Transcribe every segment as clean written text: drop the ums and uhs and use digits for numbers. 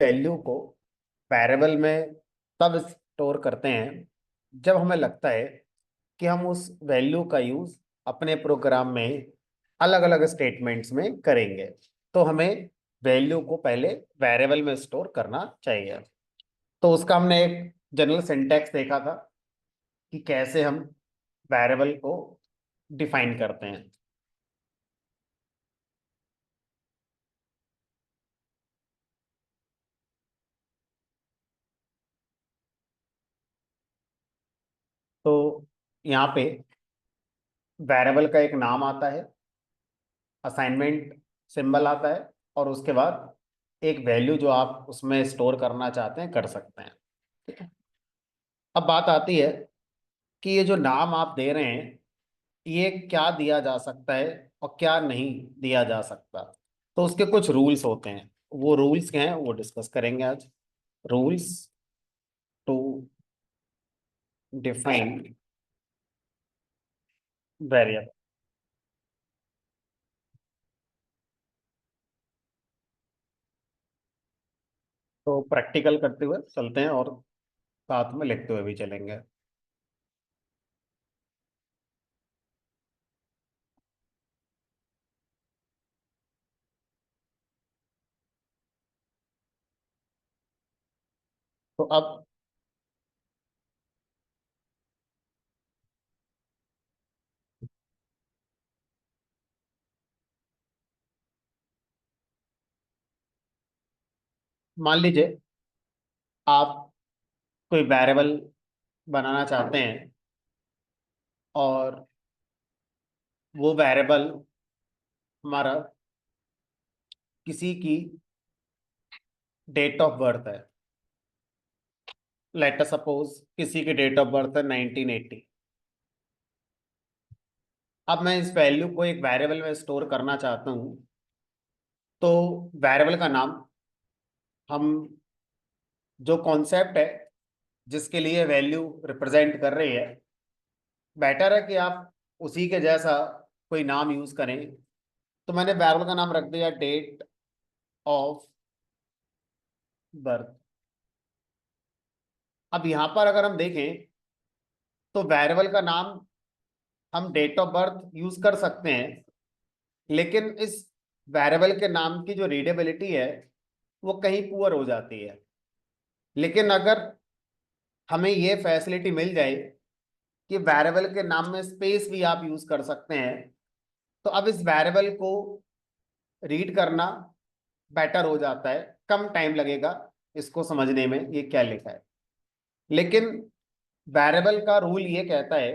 Value को variable में तब स्टोर करते हैं जब हमें लगता है कि हम उस वैल्यू का यूज अपने प्रोग्राम में अलग अलग स्टेटमेंट्स में करेंगे। तो हमें वैल्यू को पहले वेरिएबल में स्टोर करना चाहिए। तो उसका हमने एक जनरल सिंटैक्स देखा था कि कैसे हम वेरिएबल को डिफाइन करते हैं। तो यहाँ पे वेरिएबल का एक नाम आता है, असाइनमेंट सिंबल आता है, और उसके बाद एक वैल्यू जो आप उसमें स्टोर करना चाहते हैं कर सकते हैं। ठीक है। अब बात आती है कि ये जो नाम आप दे रहे हैं ये क्या दिया जा सकता है और क्या नहीं दिया जा सकता। तो उसके कुछ रूल्स होते हैं। वो रूल्स क्या हैं वो डिस्कस करेंगे आज। Rules to define variable. तो प्रैक्टिकल करते हुए चलते हैं और साथ में लिखते हुए भी चलेंगे। तो अब मान लीजिए आप कोई वेरिएबल बनाना चाहते हैं और वो वेरिएबल हमारा किसी की डेट ऑफ बर्थ है। लेट अस सपोज किसी की डेट ऑफ बर्थ है 1980। अब मैं इस वैल्यू को एक वेरिएबल में स्टोर करना चाहता हूँ। तो वेरिएबल का नाम हम जो कॉन्सेप्ट है जिसके लिए वैल्यू रिप्रेजेंट कर रही है, बेटर है कि आप उसी के जैसा कोई नाम यूज करें। तो मैंने वेरिएबल का नाम रख दिया डेट ऑफ बर्थ। अब यहाँ पर अगर हम देखें तो वेरिएबल का नाम हम डेट ऑफ बर्थ यूज कर सकते हैं, लेकिन इस वेरिएबल के नाम की जो रीडेबिलिटी है वो कहीं पुअर हो जाती है। लेकिन अगर हमें ये फैसिलिटी मिल जाए कि वेरिएबल के नाम में स्पेस भी आप यूज कर सकते हैं, तो अब इस वेरिएबल को रीड करना बेटर हो जाता है, कम टाइम लगेगा इसको समझने में ये क्या लिखा है। लेकिन वेरिएबल का रूल ये कहता है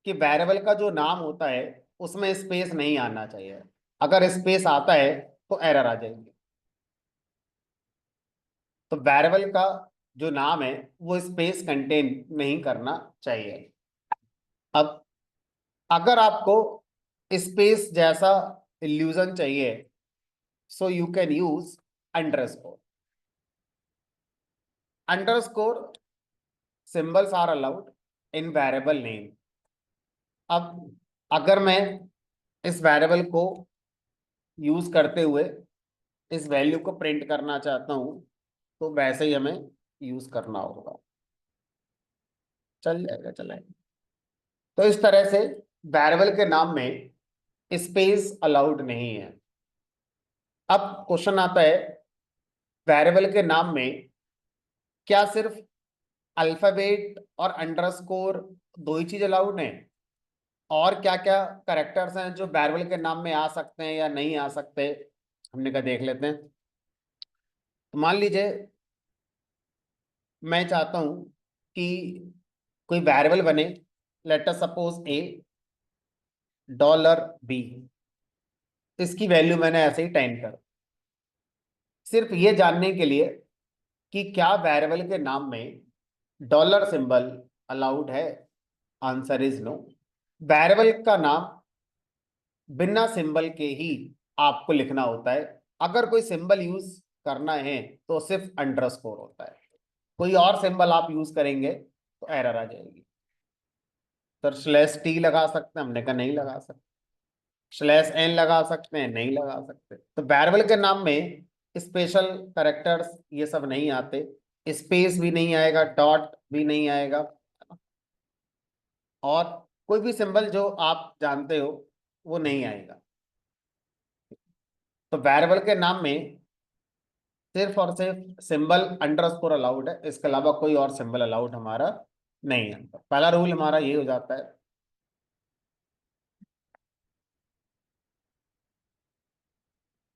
कि वेरिएबल का जो नाम होता है उसमें स्पेस नहीं आना चाहिए। अगर स्पेस आता है तो एरर आ जाएगी। तो वेरिएबल का जो नाम है वो स्पेस कंटेन नहीं करना चाहिए। अब अगर आपको स्पेस जैसा इल्यूजन चाहिए, so you can use underscore. Underscore symbols are allowed in variable name. अब अगर मैं इस वेरिएबल को यूज करते हुए इस वैल्यू को प्रिंट करना चाहता हूं, तो वैसे ही हमें यूज करना होगा। चल जाएगा, चलेगा। तो इस तरह से वेरिएबल के नाम में स्पेस अलाउड नहीं है। अब क्वेश्चन आता है, वेरिएबल के नाम में क्या सिर्फ अल्फाबेट और अंडरस्कोर दो ही चीज अलाउड हैं, और क्या क्या करेक्टर्स हैं जो वेरिएबल के नाम में आ सकते हैं या नहीं आ सकते? हमने कहा देख लेते हैं। तो मान लीजिए मैं चाहता हूं कि कोई वेरिएबल बने, लेट अस सपोज ए $b। इसकी वैल्यू मैंने ऐसे ही टाइप कर, सिर्फ ये जानने के लिए कि क्या वेरिएबल के नाम में डॉलर सिंबल अलाउड है। Answer is no. वेरिएबल का नाम बिना सिंबल के ही आपको लिखना होता है। अगर कोई सिंबल यूज करना है तो सिर्फ अंडरस्कोर होता है। कोई और सिंबल आप यूज करेंगे तो एरर आ जाएगी। तो स्लैश टी लगा सकते हैं, हमने कहा नहीं लगा सकते। स्लैश एन लगा सकते हैं, नहीं लगा सकते। तो वेरिएबल के नाम में स्पेशल कैरेक्टर्स ये सब नहीं आते, स्पेस भी नहीं आएगा, डॉट भी नहीं आएगा, और कोई भी सिंबल जो आप जानते हो वो नहीं आएगा। तो वेरिएबल के नाम में सिर्फ और सिर्फ सिंबल अंडरस्कोर अलाउड है, इसके अलावा कोई और सिंबल अलाउड हमारा नहीं है। तो पहला रूल हमारा ये हो जाता है,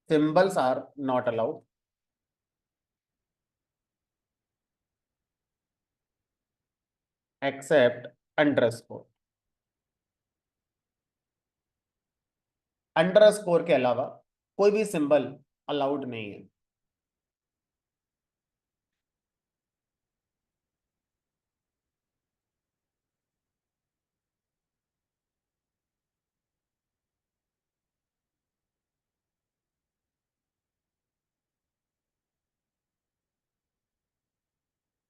symbols are not allowed except underscore. Underscore के अलावा कोई भी सिंबल अलाउड नहीं है।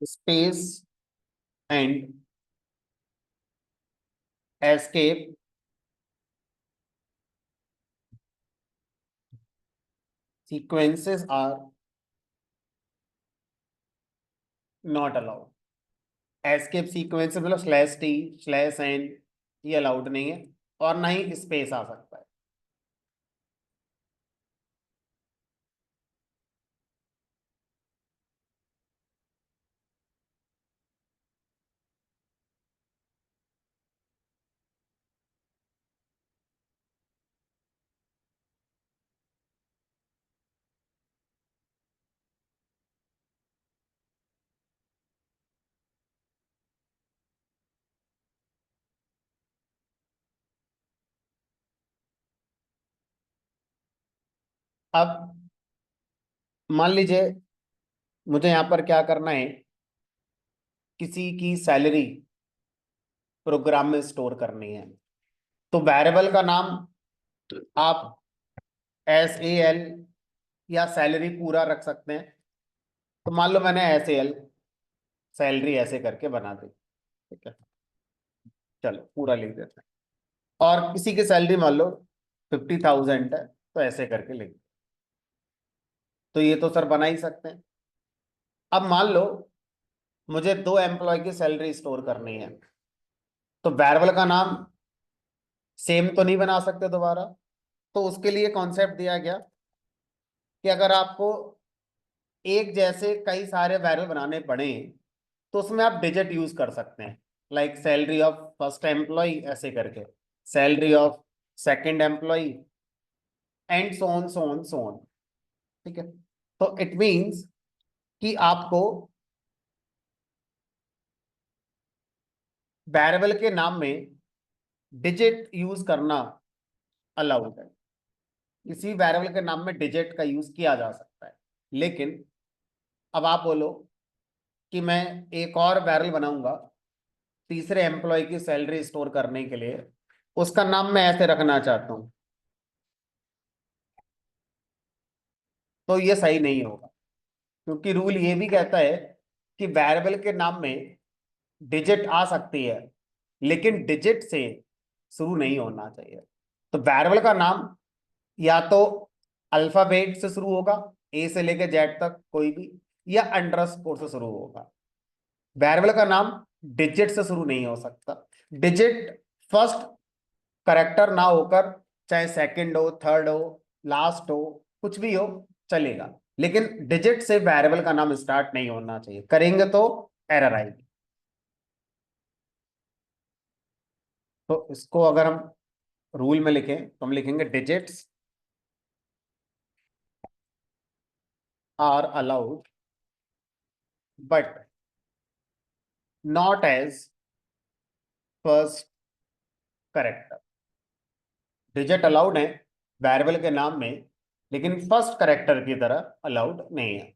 Space and escape sequences are not allowed. Escape sequence मतलब स्लैश टी, स्लैश एन, ये अलाउड नहीं है, और ना ही स्पेस आ सकता है। अब मान लीजिए मुझे यहाँ पर क्या करना है, किसी की सैलरी प्रोग्राम में स्टोर करनी है। तो वेरिएबल का नाम आप SAL या सैलरी पूरा रख सकते हैं। तो मान लो मैंने SAL सैलरी ऐसे करके बना दी, ठीक है, चलो पूरा लिख देते हैं। और किसी की सैलरी मान लो 50,000 है, तो ऐसे करके लिख, तो ये तो सर बना ही सकते हैं। अब मान लो मुझे 2 एम्प्लॉय की सैलरी स्टोर करनी है, तो वेरिएबल का नाम सेम तो नहीं बना सकते दोबारा। तो उसके लिए कॉन्सेप्ट दिया गया कि अगर आपको एक जैसे कई सारे वेरिएबल बनाने पड़े तो उसमें आप डिजिट यूज कर सकते हैं, like salary of first employee ऐसे करके, salary of second employee, and so on, ठीक है। तो इट मींस कि आपको वेरिएबल के नाम में डिजिट यूज करना अलाउड है। किसी वेरिएबल के नाम में डिजिट का यूज किया जा सकता है, लेकिन अब आप बोलो कि मैं एक और वेरिएबल बनाऊंगा तीसरे एम्प्लॉय की सैलरी स्टोर करने के लिए, उसका नाम मैं ऐसे रखना चाहता हूं, तो ये सही नहीं होगा, क्योंकि रूल ये भी कहता है कि वेरिएबल के नाम में डिजिट आ सकती है, लेकिन डिजिट से शुरू नहीं होना चाहिए। तो वेरिएबल का नाम या तो अल्फाबेट से शुरू होगा, A से लेकर Z तक कोई भी, या अंडरस्कोर से शुरू होगा। वेरिएबल का नाम डिजिट से शुरू नहीं हो सकता। डिजिट फर्स्ट करेक्टर ना होकर, चाहे सेकंड हो, थर्ड हो, लास्ट हो, कुछ भी हो चलेगा, लेकिन डिजिट से वेरिएबल का नाम स्टार्ट नहीं होना चाहिए, करेंगे तो एरर आएगी। तो इसको अगर हम रूल में लिखें तो हम लिखेंगे digits are allowed but not as first character. Digit allowed है वेरिएबल के नाम में, लेकिन फर्स्ट करेक्टर की तरह अलाउड नहीं है।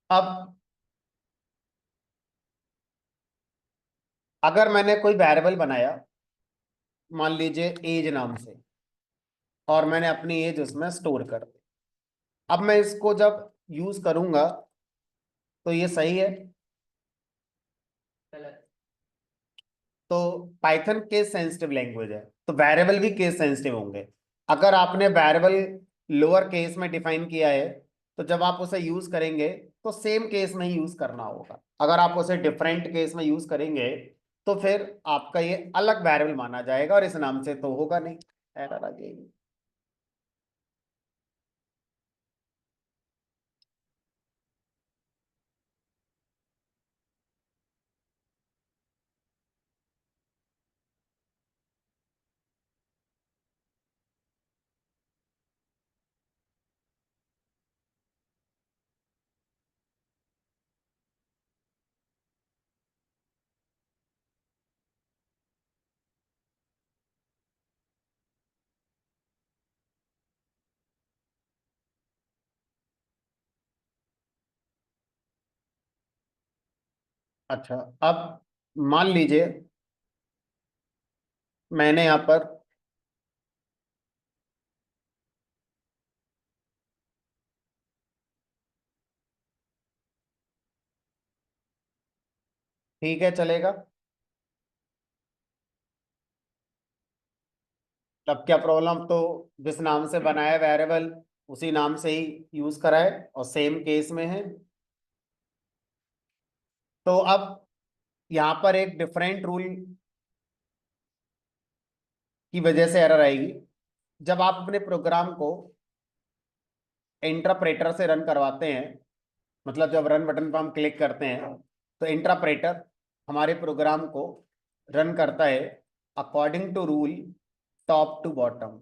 अब अगर मैंने कोई वेरिएबल बनाया मान लीजिए एज नाम से, और मैंने अपनी एज उसमें स्टोर कर दी। अब मैं इसको जब यूज करूंगा तो ये सही है। तो पाइथन केस सेंसिटिव लैंग्वेज है, तो वेरिएबल भी केस सेंसिटिव होंगे। अगर आपने वेरिएबल लोअर केस में डिफाइन किया है तो जब आप उसे यूज करेंगे तो सेम केस में ही यूज करना होगा। अगर आप उसे डिफरेंट केस में यूज करेंगे तो फिर आपका ये अलग वेरिएबल माना जाएगा और इस नाम से तो होगा नहीं, एरर आ जाएगी। अच्छा, अब मान लीजिए मैंने यहाँ पर, ठीक है चलेगा। तब क्या प्रॉब्लम, तो जिस नाम से बनाया वेरिएबल उसी नाम से ही यूज कराए और सेम केस में है। तो अब यहाँ पर एक डिफरेंट रूल की वजह से एरर आएगी। जब आप अपने प्रोग्राम को इंटरप्रेटर से रन करवाते हैं, मतलब जब रन बटन पर हम क्लिक करते हैं तो इंटरप्रेटर हमारे प्रोग्राम को रन करता है according to rule top to bottom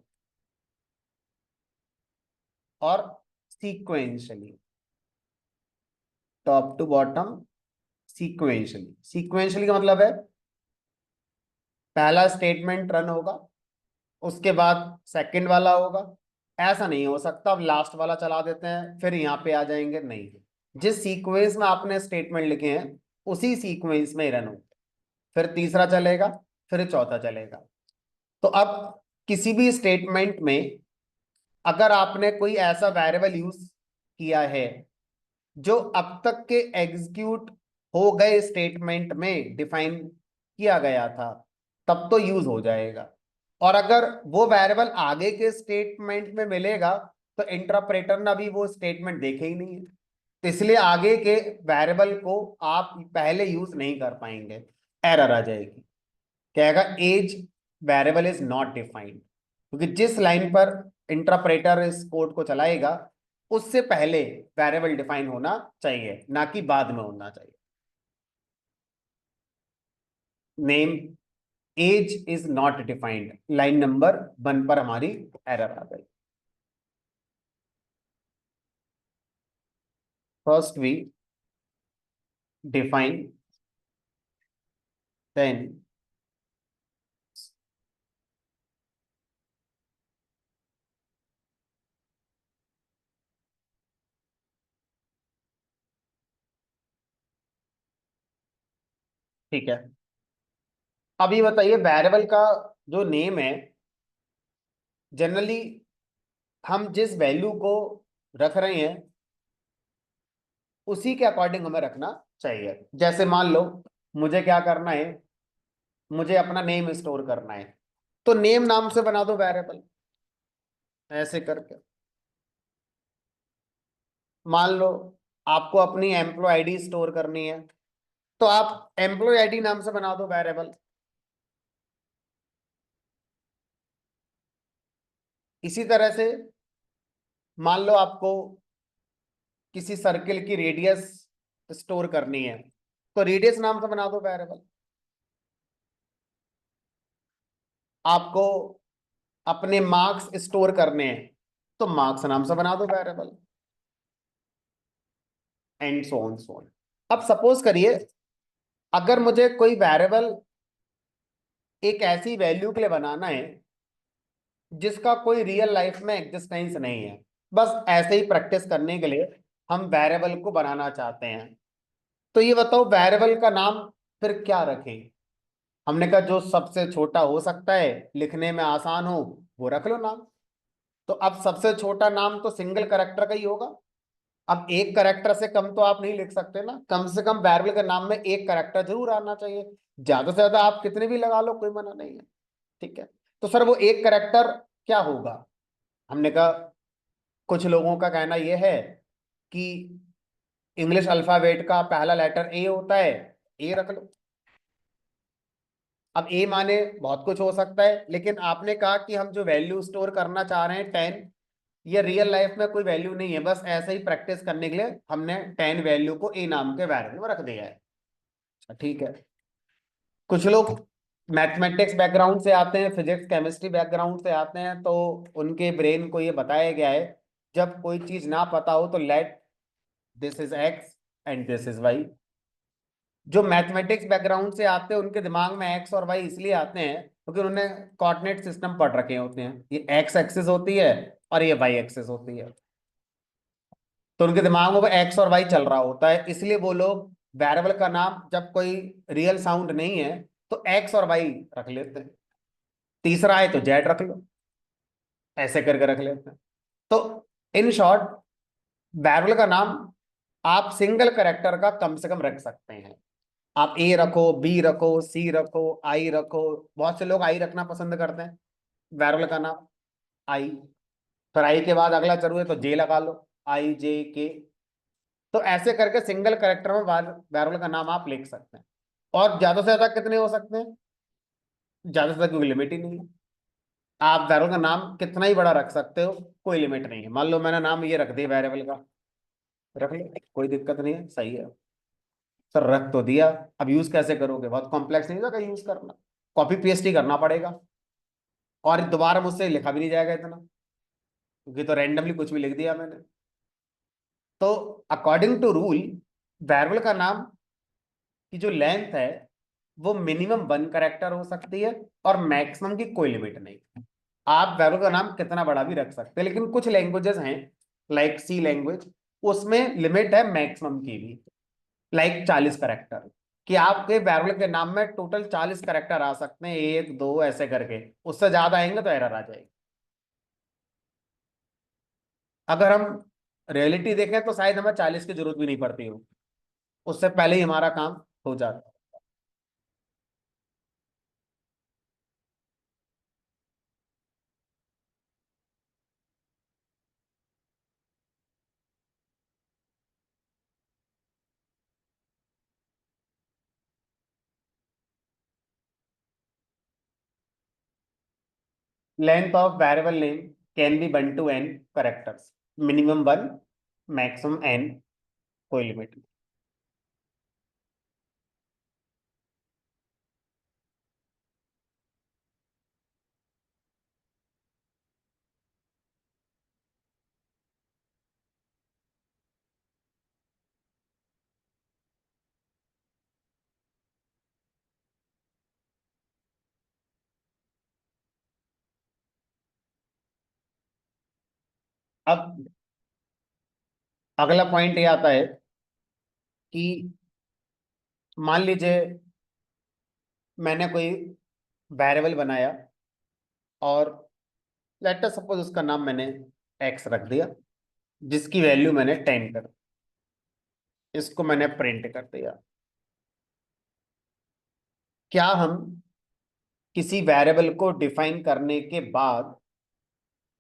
और sequentially. Top to bottom sequentially, sequentially का मतलब है पहला स्टेटमेंट रन होगा, उसके बाद सेकंड वाला होगा। ऐसा नहीं हो सकता अब लास्ट वाला चला देते हैं फिर यहाँ पे आ जाएंगे, नहीं। जिस सीक्वेंस में आपने स्टेटमेंट लिखे हैं उसी सीक्वेंस में रन हो, फिर तीसरा चलेगा, फिर चौथा चलेगा। तो अब किसी भी स्टेटमेंट में अगर आपने कोई ऐसा वेरिएबल यूज किया है जो अब तक के एग्जीक्यूट हो गए स्टेटमेंट में डिफाइन किया गया था, तब तो यूज हो जाएगा। और अगर वो वेरिएबल आगे के स्टेटमेंट में मिलेगा तो इंटरप्रेटर ने अभी वो स्टेटमेंट देखे ही नहीं है, तो इसलिए आगे के वेरिएबल को आप पहले यूज नहीं कर पाएंगे, एरर आ जाएगी। कहेगा age variable is not defined, क्योंकि जिस लाइन पर इंटरप्रेटर इस कोड को चलाएगा उससे पहले वेरिएबल डिफाइन होना चाहिए, ना कि बाद में होना चाहिए। Name age is not defined, line number 1 पर हमारी एरर आ गई। फर्स्ट वी डिफाइन, देन ठीक है। अभी बताइए वेरिएबल का जो नेम है, जनरली हम जिस वैल्यू को रख रहे हैं उसी के अकॉर्डिंग हमें रखना चाहिए। जैसे मान लो मुझे क्या करना है, मुझे अपना नेम स्टोर करना है, तो नेम नाम से बना दो वेरिएबल, ऐसे करके। मान लो आपको अपनी एम्प्लॉय आईडी स्टोर करनी है, तो आप एम्प्लॉय आईडी नाम से बना दो वेरिएबल। इसी तरह से मान लो आपको किसी सर्किल की रेडियस स्टोर करनी है, तो रेडियस नाम से बना दो वेरिएबल। आपको अपने मार्क्स स्टोर करने हैं तो मार्क्स नाम से बना दो वेरिएबल, एंड सो ऑन। अब सपोज करिए अगर मुझे कोई वेरिएबल एक ऐसी वैल्यू के लिए बनाना है जिसका कोई रियल लाइफ में एग्जिस्टेंस नहीं है, बस ऐसे ही प्रैक्टिस करने के लिए हम वेरिएबल को बनाना चाहते हैं, तो ये बताओ वेरिएबल का नाम फिर क्या रखें। हमने कहा जो सबसे छोटा हो सकता है, लिखने में आसान हो, वो रख लो नाम। तो अब सबसे छोटा नाम तो सिंगल करेक्टर का ही होगा। अब एक करेक्टर से कम तो आप नहीं लिख सकते ना, कम से कम वेरिएबल के नाम में एक करेक्टर जरूर आना चाहिए। ज्यादा से ज्यादा आप कितने भी लगा लो, कोई मना नहीं है। ठीक है, तो सर वो एक करेक्टर क्या होगा? हमने कहा कुछ लोगों का कहना यह है कि इंग्लिश अल्फाबेट का पहला लेटर ए होता है, ए रख लो। अब ए माने बहुत कुछ हो सकता है, लेकिन आपने कहा कि हम जो वैल्यू स्टोर करना चाह रहे हैं 10, ये रियल लाइफ में कोई वैल्यू नहीं है, बस ऐसे ही प्रैक्टिस करने के लिए हमने 10 वैल्यू को ए नाम के वेरिएबल में रख दिया है। अच्छा, ठीक है। कुछ लोग मैथमेटिक्स बैकग्राउंड से आते हैं, फिजिक्स केमिस्ट्री बैकग्राउंड से आते हैं, तो उनके ब्रेन को ये बताया गया है जब कोई चीज ना पता हो तो let this is X and this is Y. जो मैथमेटिक्स बैकग्राउंड से आते हैं उनके दिमाग में एक्स और वाई इसलिए आते हैं क्योंकि उन्होंने कोऑर्डिनेट सिस्टम पढ़ रखे होते हैं। ये एक्स एक्सिस होती है और ये वाई एक्सिस होती है, तो उनके दिमाग में वो एक्स और वाई चल रहा होता है, इसलिए वो लोग वेरिएबल का नाम जब कोई रियल साउंड नहीं है तो एक्स और वाई रख लेते हैं। तीसरा है तो जेड रख लो, ऐसे करके रख लेते हैं। तो इन शॉर्ट, वेरिएबल का नाम आप सिंगल करेक्टर का कम से कम रख सकते हैं। आप ए रखो, बी रखो, सी रखो, आई रखो। बहुत से लोग आई रखना पसंद करते हैं, वेरिएबल का नाम आई। फिर आई के बाद अगला जरूर है तो जे लगा लो, आई जे के। तो ऐसे करके सिंगल करेक्टर में वेरिएबल का नाम आप लिख सकते हैं। और ज्यादा से ज्यादा कितने हो सकते हैं? ज्यादा से ज्यादा कोई लिमिट ही नहीं है। आप वेरिएबल का नाम कितना ही बड़ा रख सकते हो, कोई लिमिट नहीं है। मान लो मैंने नाम ये रख दिया वेरिएबल का, रख लो, कोई दिक्कत नहीं है, सही है। सर रख तो दिया, अब यूज कैसे करोगे? बहुत कॉम्प्लेक्स नहीं होगा यूज करना, कॉपी पेस्ट ही करना पड़ेगा। और दोबारा मुझसे लिखा भी नहीं जाएगा इतना, क्योंकि तो रैंडमली कुछ भी लिख दिया मैंने। तो अकॉर्डिंग टू रूल, वेरिएबल का नाम की जो लेंथ है वो मिनिमम 1 करेक्टर हो सकती है, और मैक्सिमम की कोई लिमिट नहीं। आप वेरिएबल का नाम कितना बड़ा भी रख सकते हैं, लेकिन कुछ लैंग्वेजेस हैं लाइक सी लैंग्वेज, उसमें लिमिट है मैक्सिमम की भी, लाइक 40 करेक्टर, कि आपके वेरिएबल के नाम में टोटल 40 करेक्टर आ सकते हैं, एक दो ऐसे करके। उससे ज्यादा आएंगे तो एरर आ जाएगी। अगर हम रियलिटी देखें तो शायद हमें 40 की जरूरत भी नहीं पड़ती हो, उससे पहले ही हमारा काम हो जाता है। Length of variable name can be 1 to n characters, minimum 1, maximum n, कोई लिमिट नहीं। अब अगला पॉइंट ये आता है कि मान लीजिए मैंने कोई वेरिएबल बनाया, और लेट अस सपोज उसका नाम मैंने एक्स रख दिया, जिसकी वैल्यू मैंने 10 कर, इसको मैंने प्रिंट कर दिया। क्या हम किसी वेरिएबल को डिफाइन करने के बाद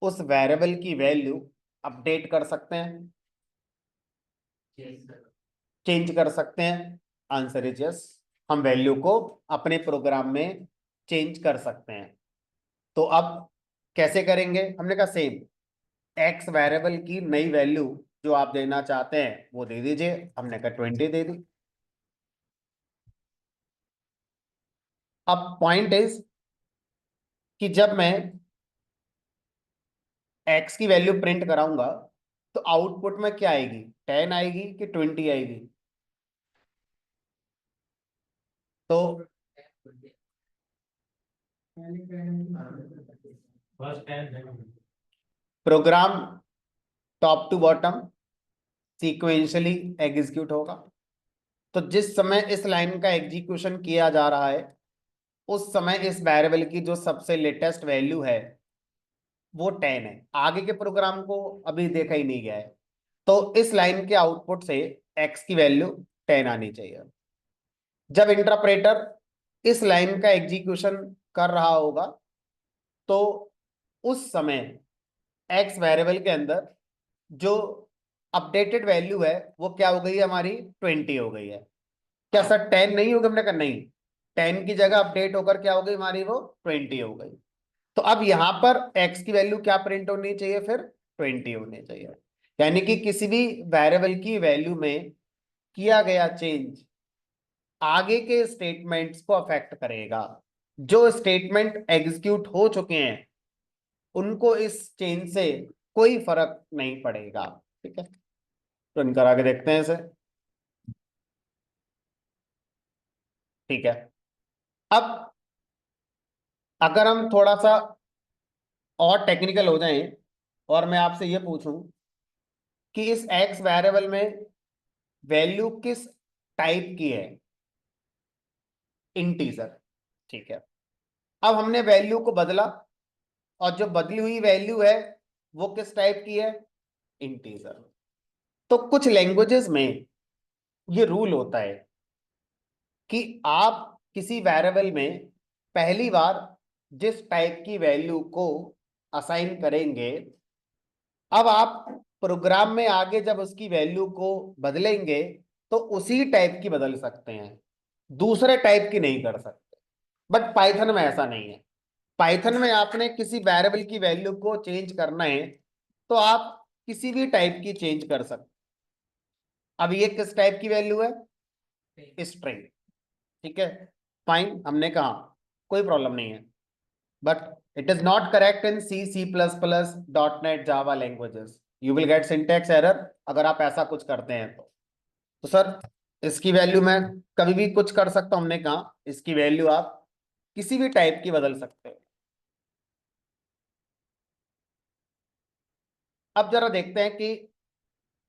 उस वेरिएबल की वैल्यू अपडेट कर सकते हैं, चेंज कर सकते हैं? Answer is yes. हम वैल्यू को अपने प्रोग्राम में चेंज कर सकते हैं। तो अब कैसे करेंगे? हमने कहा सेम, एक्स वेरिएबल की नई वैल्यू जो आप देना चाहते हैं वो दे दीजिए। हमने कहा 20 दे दी। अब पॉइंट इज कि जब मैं एक्स की वैल्यू प्रिंट कराऊंगा तो आउटपुट में क्या आएगी? 10 आएगी कि 20 आएगी? तो program top to bottom sequentially execute होगा। तो जिस समय इस लाइन का एग्जीक्यूशन किया जा रहा है उस समय इस वेरिएबल की जो सबसे लेटेस्ट वैल्यू है वो 10 है, आगे के प्रोग्राम को अभी देखा ही नहीं गया है। तो इस लाइन के आउटपुट से x की वैल्यू 10 आनी चाहिए। जब इंटरप्रेटर इस लाइन का एग्जीक्यूशन कर रहा होगा तो उस समय x वेरिएबल के अंदर जो अपडेटेड वैल्यू है वो क्या हो गई है हमारी, 20 हो गई है। क्या सर 10 नहीं होगी? हमने कहा नहीं, 10 की जगह अपडेट होकर क्या हो गई हमारी, वो 20 हो गई। तो अब यहां पर x की वैल्यू क्या प्रिंट होनी चाहिए, फिर 20 होनी चाहिए। यानी कि किसी भी वेरिएबल की वैल्यू में किया गया चेंज आगे के स्टेटमेंट्स को अफेक्ट करेगा। जो स्टेटमेंट एग्जीक्यूट हो चुके हैं उनको इस चेंज से कोई फर्क नहीं पड़ेगा। ठीक है, तो इनकर आगे देखते हैं इसे। ठीक है, अब अगर हम थोड़ा सा और टेक्निकल हो जाएं और मैं आपसे ये पूछूं कि इस x वेरिएबल में वैल्यू किस टाइप की है, इंटीजर। ठीक है, अब हमने वैल्यू को बदला और जो बदली हुई वैल्यू है वो किस टाइप की है, इंटीजर। तो कुछ लैंग्वेजेस में ये रूल होता है कि आप किसी वेरिएबल में पहली बार जिस टाइप की वैल्यू को असाइन करेंगे, अब आप प्रोग्राम में आगे जब उसकी वैल्यू को बदलेंगे तो उसी टाइप की बदल सकते हैं, दूसरे टाइप की नहीं कर सकते। बट पाइथन में ऐसा नहीं है। पाइथन में आपने किसी वेरिएबल की वैल्यू को चेंज करना है तो आप किसी भी टाइप की चेंज कर सकते। अब ये किस टाइप की वैल्यू है, स्ट्रिंग। ठीक है, फाइन, हमने कहा कोई प्रॉब्लम नहीं है। But it is not correct in C, C plus plus, dot net, Java languages. You will get syntax error अगर आप ऐसा कुछ करते हैं तो सर इसकी वैल्यू मैं कभी भी कुछ कर सकता हूं। हमने कहा इसकी वैल्यू आप किसी भी टाइप की बदल सकते हो। अब जरा देखते हैं कि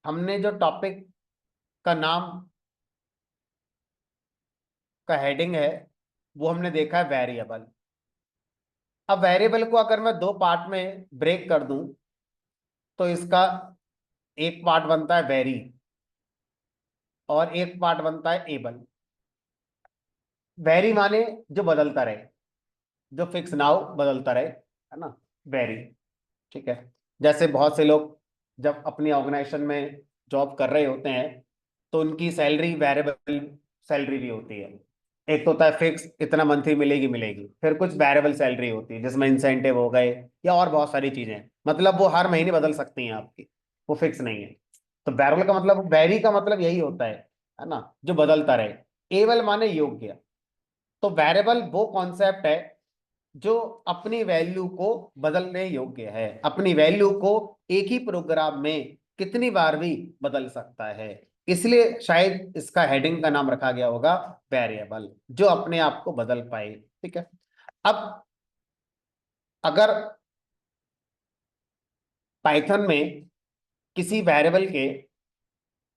हमने जो टॉपिक का नाम का हेडिंग है वो हमने देखा है वेरिएबल। अब वेरिएबल को अगर मैं दो पार्ट में ब्रेक कर दूं तो इसका एक पार्ट बनता है वेरी और एक पार्ट बनता है एबल। वेरी माने जो बदलता रहे, जो फिक्स ना हो, बदलता रहे, है ना, वेरी। ठीक है, जैसे बहुत से लोग जब अपनी ऑर्गेनाइजेशन में जॉब कर रहे होते हैं तो उनकी सैलरी वेरिएबल सैलरी भी होती है। एक तो होता है फिक्स, इतना मंथली मिलेगी मिलेगी, फिर कुछ वेरिएबल सैलरी होती है जिसमें इंसेंटिव हो गए या और बहुत सारी चीजें, मतलब वो हर महीने बदल सकती हैं आपकी, वो फिक्स नहीं है। तो वेरिएबल का मतलब, वेरी का मतलब यही होता है ना, जो बदलता रहे। एबल माने योग्य। तो वेरिएबल वो कॉन्सेप्ट है जो अपनी वैल्यू को बदलने योग्य है, अपनी वैल्यू को एक ही प्रोग्राम में कितनी बार भी बदल सकता है। इसलिए शायद इसका हेडिंग का नाम रखा गया होगा वेरिएबल, जो अपने आप को बदल पाए। ठीक है, अब अगर पाइथन में किसी वेरिएबल के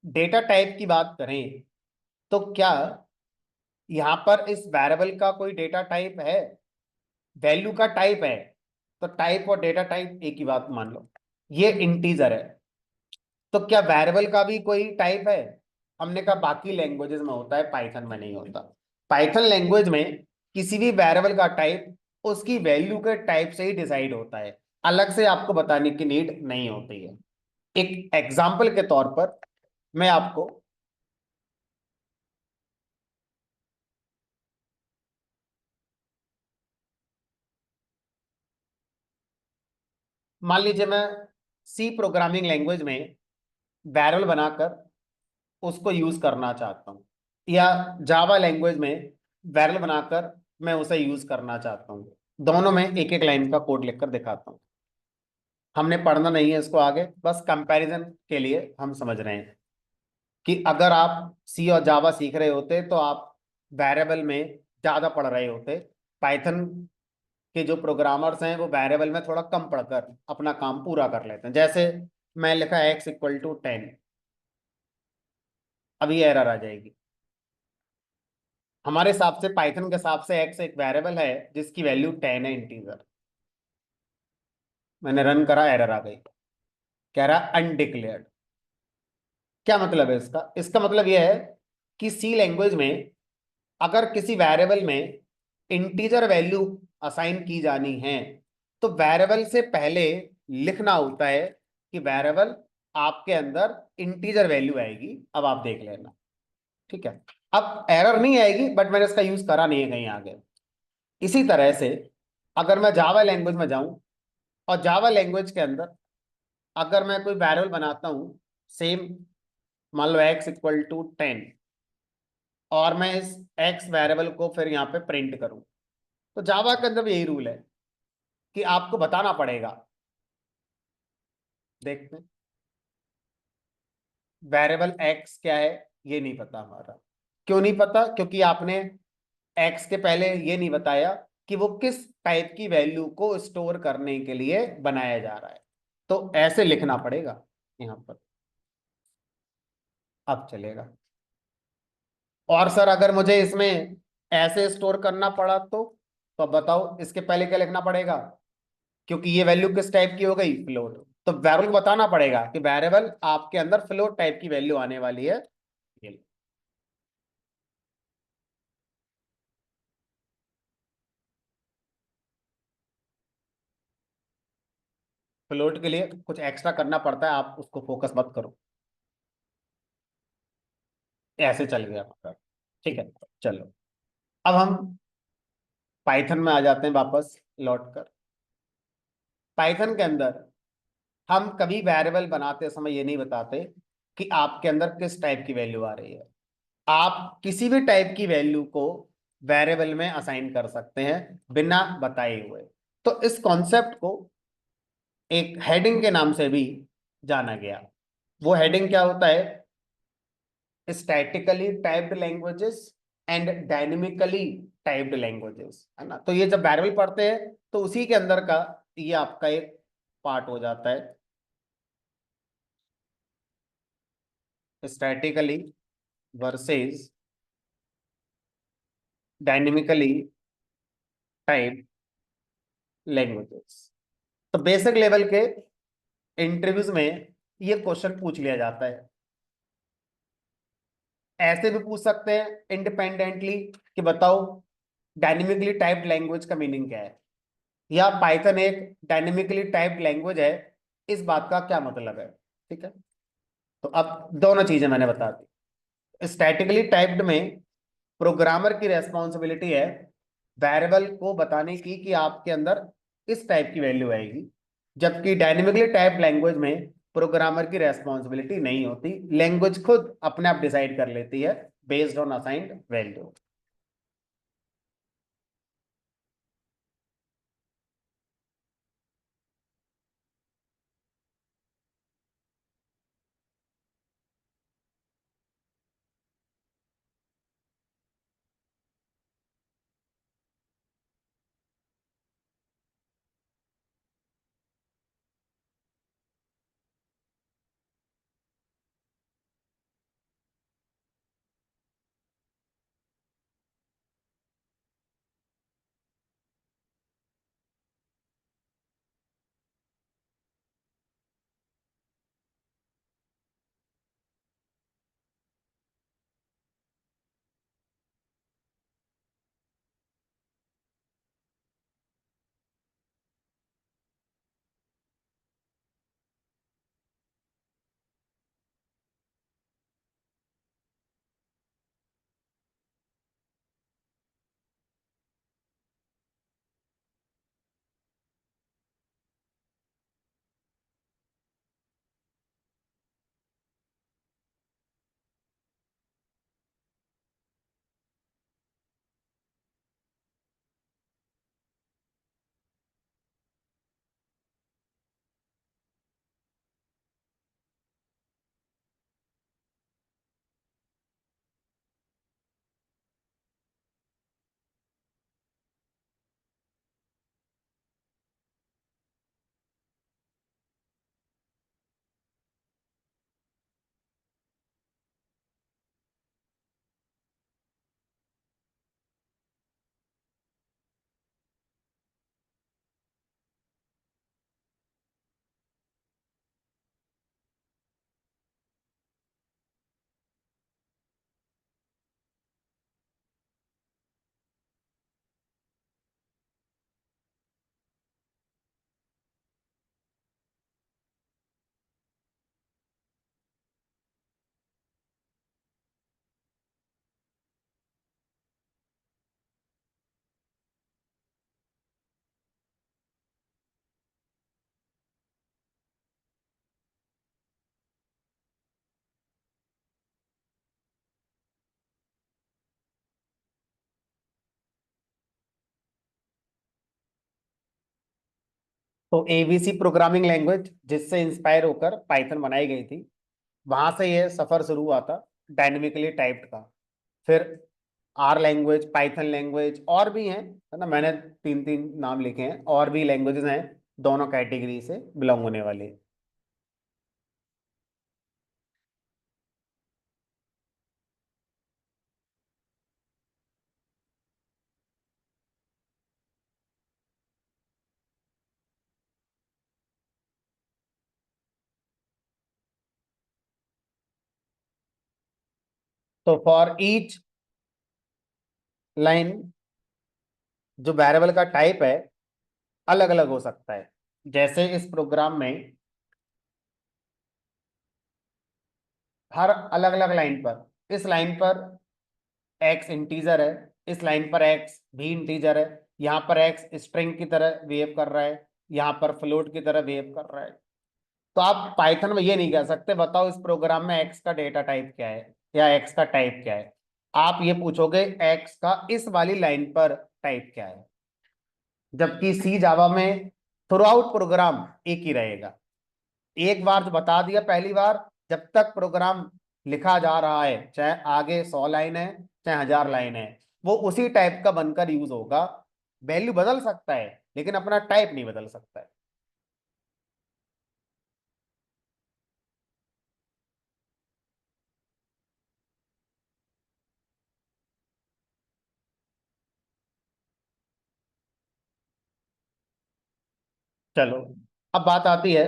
डेटा टाइप की बात करें तो क्या यहां पर इस वेरिएबल का कोई डेटा टाइप है, वैल्यू का टाइप है? तो टाइप और डेटा टाइप एक ही बात मान लो, ये इंटीजर है। तो क्या वेरिएबल का भी कोई टाइप है? हमने कहा बाकी लैंग्वेजेस में होता है, पाइथन में नहीं होता। पाइथन लैंग्वेज में किसी भी वेरिएबल का टाइप उसकी वैल्यू के टाइप से ही डिसाइड होता है, अलग से आपको बताने की नीड नहीं होती है। एक एग्जाम्पल के तौर पर मैं आपको, मान लीजिए मैं सी प्रोग्रामिंग लैंग्वेज में बैरल बनाकर उसको यूज करना चाहता हूँ, या जावा लैंग्वेज में बैरल बनाकर मैं उसे यूज करना चाहता हूँ। दोनों में एक एक लाइन का कोड लिखकर दिखाता हूँ। हमने पढ़ना नहीं है इसको आगे, बस कंपैरिजन के लिए हम समझ रहे हैं कि अगर आप सी और जावा सीख रहे होते तो आप वेरिएबल में ज्यादा पढ़ रहे होते। पाइथन के जो प्रोग्रामर्स हैं वो वेरिएबल में थोड़ा कम पढ़कर अपना काम पूरा कर लेते हैं। जैसे मैं लिखा x = 10, अभी एरर आ जाएगी। हमारे हिसाब से, पाइथन के हिसाब से एक्स एक वेरिएबल है जिसकी वैल्यू 10 है, इंटीजर। मैंने रन करा, एरर आ गई, कह रहा अनडिक्लेयर्ड। क्या मतलब है इसका? इसका मतलब यह है कि सी लैंग्वेज में अगर किसी वेरिएबल में इंटीजर वैल्यू असाइन की जानी है तो वेरिएबल से पहले लिखना होता है कि वेरिएबल आपके अंदर इंटीजर वैल्यू आएगी। अब आप देख लेना, ठीक है। अब एरर नहीं आएगी, बट मैंने इसका यूज करा नहीं है कहीं आगे। इसी तरह से अगर मैं जावा लैंग्वेज में जाऊं और जावा लैंग्वेज के अंदर अगर मैं कोई वेरिएबल बनाता हूं, सेम, मान लो x = 10, और मैं इस x वेरिएबल को फिर यहाँ पे प्रिंट करूं, तो जावा के अंदर भी यही रूल है कि आपको बताना पड़ेगा। देखते हैं, वेरिएबल x क्या है, ये नहीं पता हमारा। क्यों नहीं पता? क्योंकि आपने x के पहले ये नहीं बताया कि वो किस टाइप की वैल्यू को स्टोर करने के लिए बनाया जा रहा है। तो ऐसे लिखना पड़ेगा यहां पर। अब चलेगा। और सर अगर मुझे इसमें ऐसे स्टोर करना पड़ा तो अब बताओ इसके पहले क्या लिखना पड़ेगा? क्योंकि ये वैल्यू किस टाइप की हो गई, फ्लोट। तो वेरिएबल को बताना पड़ेगा कि वेरिएबल आपके अंदर फ्लोट टाइप की वैल्यू आने वाली है। फ्लोट के लिए कुछ एक्स्ट्रा करना पड़ता है, आप उसको फोकस मत करो। ऐसे चल गया मतलब। ठीक है, चलो। अब हम पाइथन में आ जाते हैं वापस लौट कर। पाइथन के अंदर हम कभी वेरिएबल बनाते समय ये नहीं बताते कि आपके अंदर किस टाइप की वैल्यू आ रही है। आप किसी भी टाइप की वैल्यू को वेरिएबल में असाइन कर सकते हैं बिना बताए हुए। तो इस कॉन्सेप्ट को एक हेडिंग के नाम से भी जाना गया। वो हेडिंग क्या होता है? Statically typed languages and dynamically typed languages, है ना। तो ये जब वेरिएबल पढ़ते हैं तो उसी के अंदर का ये आपका एक पार्ट हो जाता है। Statically versus dynamically typed languages. तो बेसिक लेवल के इंटरव्यूज में ये क्वेश्चन पूछ लिया जाता है। ऐसे भी पूछ सकते हैं इंडिपेंडेंटली कि बताओ डायनेमिकली टाइप्ड लैंग्वेज का मीनिंग क्या है, या पाइथन एक डायनेमिकली टाइप्ड लैंग्वेज है, इस बात का क्या मतलब है। ठीक है, तो अब दोनों चीजें मैंने बता दी। स्टैटिकली टाइप्ड में प्रोग्रामर की रेस्पॉन्सिबिलिटी है वेरिएबल को बताने की कि आपके अंदर इस टाइप की वैल्यू आएगी। जबकि डायनेमिकली टाइप्ड लैंग्वेज में प्रोग्रामर की रेस्पॉन्सिबिलिटी नहीं होती, लैंग्वेज खुद अपने आप डिसाइड कर लेती है बेस्ड ऑन असाइंड वैल्यू। तो एबीसी प्रोग्रामिंग लैंग्वेज जिससे इंस्पायर होकर पाइथन बनाई गई थी, वहां से ये सफर शुरू हुआ था डायनेमिकली टाइप्ड का। फिर आर लैंग्वेज, पाइथन लैंग्वेज और भी हैं, है ना, मैंने तीन तीन नाम लिखे हैं, और भी लैंग्वेजेस हैं दोनों कैटेगरी से बिलोंग होने वाली। तो फॉर ईच लाइन जो वेरिएबल का टाइप है अलग अलग हो सकता है। जैसे इस प्रोग्राम में हर अलग अलग लाइन पर, इस लाइन पर एक्स इंटीजर है, इस लाइन पर एक्स भी इंटीजर है, यहाँ पर एक्स स्ट्रिंग की तरह बिहेव कर रहा है, यहाँ पर फ्लोट की तरह बिहेव कर रहा है। तो आप पाइथन में ये नहीं कह सकते बताओ इस प्रोग्राम में एक्स का डेटा टाइप क्या है या एक्स का टाइप क्या है। आप ये पूछोगे एक्स का इस वाली लाइन पर टाइप क्या है। जबकि सी जावा में थ्रू आउट प्रोग्राम एक ही रहेगा। एक बार जो बता दिया पहली बार, जब तक प्रोग्राम लिखा जा रहा है, चाहे आगे 100 लाइन है चाहे 1000 लाइन है, वो उसी टाइप का बनकर यूज होगा। वैल्यू बदल सकता है लेकिन अपना टाइप नहीं बदल सकता है। चलो, अब बात आती है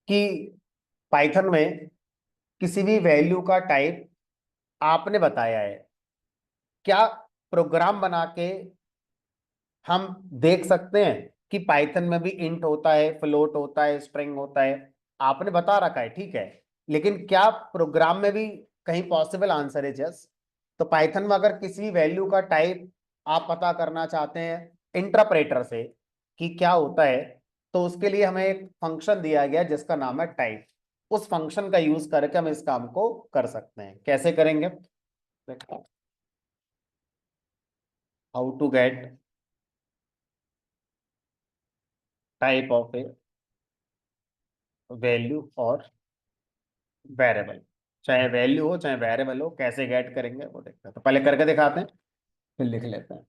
कि पाइथन में किसी भी वैल्यू का टाइप आपने बताया है, क्या प्रोग्राम बना के हम देख सकते हैं कि पाइथन में भी इंट होता है, फ्लोट होता है, स्ट्रिंग होता है? आपने बता रखा है, ठीक है, लेकिन क्या प्रोग्राम में भी कहीं पॉसिबल? आंसर है यस। तो पाइथन में अगर किसी वैल्यू का टाइप आप पता करना चाहते हैं इंटरप्रेटर से कि क्या होता है, तो उसके लिए हमें एक फंक्शन दिया गया है जिसका नाम है टाइप। उस फंक्शन का यूज करके हम इस काम को कर सकते हैं। कैसे करेंगे? How to get type of a value और वेरिएबल। चाहे वैल्यू हो चाहे वेरिएबल हो, कैसे गेट करेंगे वो देखते हैं। तो पहले करके दिखाते हैं, फिर लिख लेते हैं।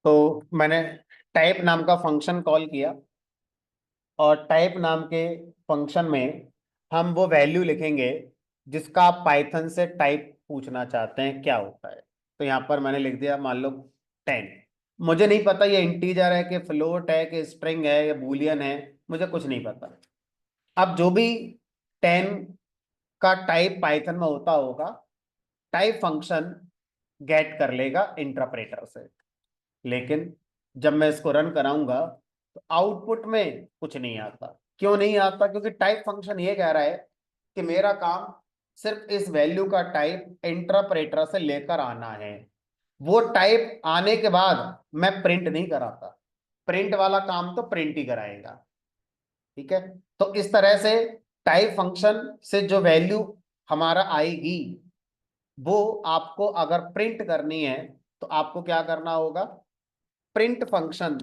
तो मैंने टाइप नाम का फंक्शन कॉल किया, और टाइप नाम के फंक्शन में हम वो वैल्यू लिखेंगे जिसका आप पाइथन से टाइप पूछना चाहते हैं क्या होता है। तो यहाँ पर मैंने लिख दिया, मान लो 10। मुझे नहीं पता ये इंटीजर है कि फ्लोट है कि स्ट्रिंग है या बूलियन है, मुझे कुछ नहीं पता। अब जो भी 10 का टाइप पाइथन में होता होगा, टाइप फंक्शन गेट कर लेगा इंटरप्रेटर से। लेकिन जब मैं इसको रन कराऊंगा तो आउटपुट में कुछ नहीं आता। क्यों नहीं आता? क्योंकि टाइप फंक्शन ये कह रहा है कि मेरा काम सिर्फ इस वैल्यू का टाइप इंटरप्रेटर से लेकर आना है। वो टाइप आने के बाद मैं प्रिंट नहीं कराता। प्रिंट वाला काम तो प्रिंट ही कराएगा। ठीक है? तो इस तरह से टाइप फंक्शन से जो वैल्यू हमारा आएगी, वो आपको अगर प्रिंट करनी है तो आपको क्या करना होगा? प्रिंट फंक्शन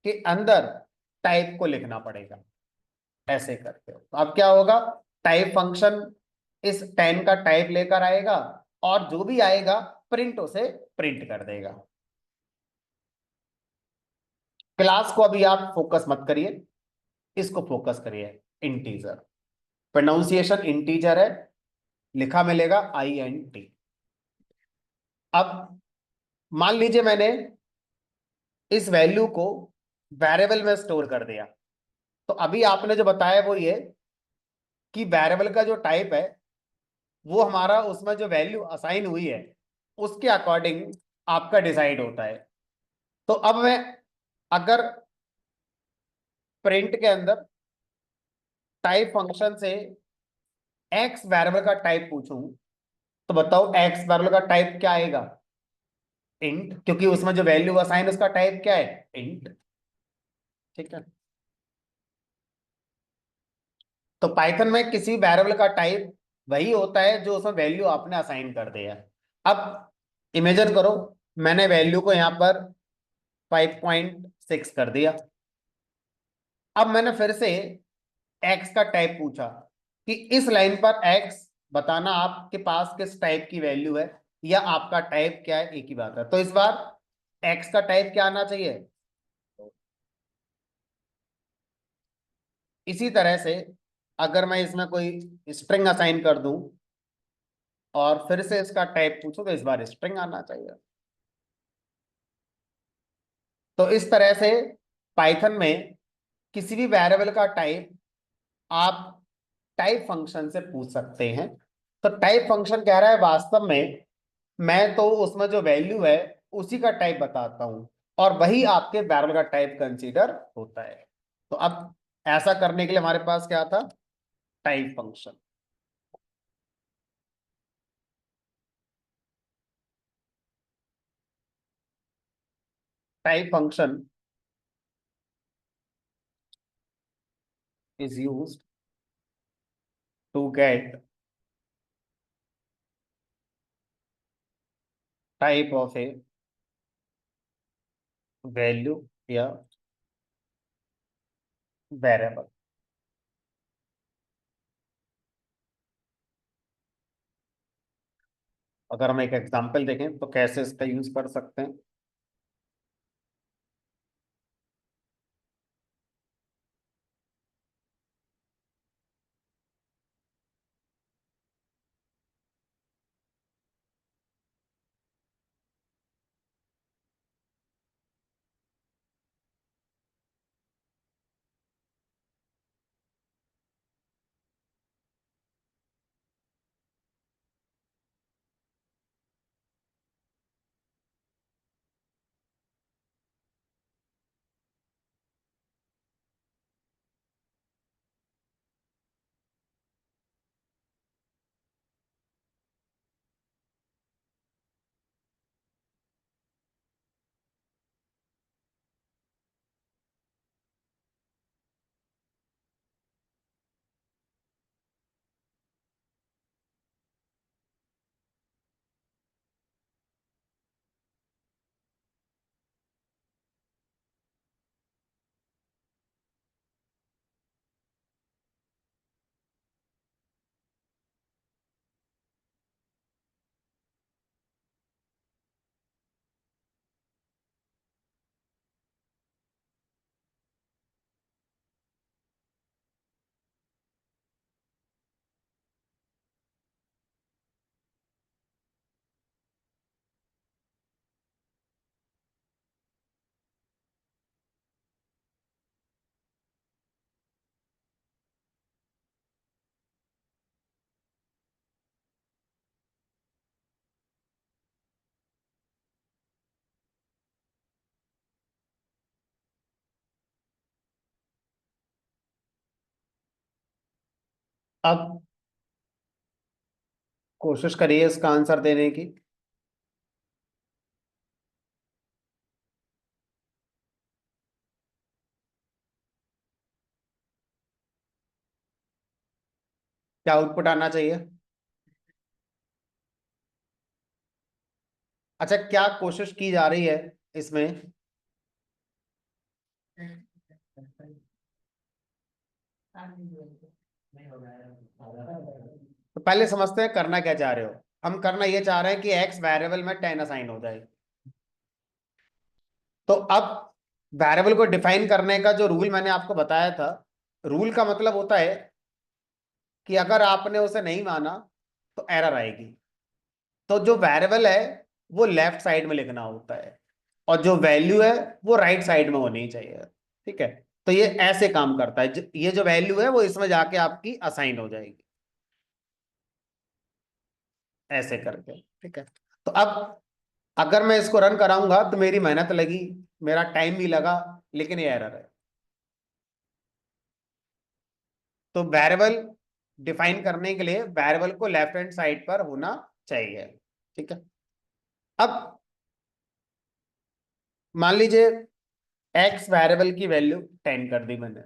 के अंदर टाइप को लिखना पड़ेगा। ऐसे करके तो अब क्या होगा? टाइप फंक्शन इस 10 का टाइप लेकर आएगा, और जो भी आएगा प्रिंट उसे प्रिंट कर देगा। क्लास को अभी आप फोकस मत करिए, इसको फोकस करिए। इंटीजर, प्रोनाउंसिएशन इंटीजर है, लिखा मिलेगा INT। अब मान लीजिए मैंने इस वैल्यू को वेरिएबल में स्टोर कर दिया। तो अभी आपने जो बताया वो ये कि वेरिएबल का जो टाइप है वो हमारा उसमें जो वैल्यू असाइन हुई है उसके अकॉर्डिंग आपका डिसाइड होता है। तो अब मैं अगर प्रिंट के अंदर टाइप फंक्शन से एक्स वेरिएबल का टाइप पूछूं तो बताओ एक्स वेरिएबल का टाइप क्या आएगा? इंट, क्योंकि उसमें जो वैल्यू असाइन उसका टाइप क्या है? इंट। ठीक है, तो पाइथन में किसी वेरिएबल का टाइप वही होता है जो उसमें वैल्यू आपने असाइन कर दिया। अब इमेजिन करो, मैंने वैल्यू को यहाँ पर 5.6 कर दिया। अब मैंने फिर से एक्स का टाइप पूछा कि इस लाइन पर एक्स बताना आपके पास किस टाइप की वैल्यू है, या आपका टाइप क्या है, एक ही बात है। तो इस बार एक्स का टाइप क्या आना चाहिए? इसी तरह से अगर मैं इसमें कोई स्ट्रिंग असाइन कर दूं और फिर से इसका टाइप पूछूं तो इस बार स्ट्रिंग आना चाहिए। तो इस तरह से पाइथन में किसी भी वेरिएबल का टाइप आप टाइप फंक्शन से पूछ सकते हैं। तो टाइप फंक्शन कह रहा है वास्तव में मैं तो उसमें जो वैल्यू है उसी का टाइप बताता हूं, और वही आपके वेरिएबल का टाइप कंसीडर होता है। तो अब ऐसा करने के लिए हमारे पास क्या था? Type function. Type function is used to get type of a value या वेरिएबल। अगर हम एक एग्जांपल देखें तो कैसे इसका यूज कर सकते हैं। अब कोशिश करिए इसका आंसर देने की। क्या आउटपुट आना चाहिए? अच्छा, क्या कोशिश की जा रही है इसमें? तो पहले समझते हैं करना क्या चाह रहे हो। हम करना ये चाह रहे हैं कि एक्स वेरिएबल में 10 असाइन हो जाए। तो अब वेरिएबल को डिफाइन करने का जो रूल मैंने आपको बताया था, रूल का मतलब होता है कि अगर आपने उसे नहीं माना तो एरर आएगी। तो जो वेरिएबल है वो लेफ्ट साइड में लिखना होता है, और जो वैल्यू है वो राइट साइड में होनी चाहिए। ठीक है, तो ये ऐसे काम करता है। ये जो वैल्यू है वो इसमें जाके आपकी असाइन हो जाएगी, ऐसे करके। ठीक है, तो अब अगर मैं इसको रन कराऊंगा तो मेरी मेहनत लगी, मेरा टाइम भी लगा, लेकिन ये एरर है। तो वेरिएबल डिफाइन करने के लिए वेरिएबल को लेफ्ट हैंड साइड पर होना चाहिए। ठीक है। अब मान लीजिए एक्स वेरिएबल की वैल्यू 10 कर दी मैंने,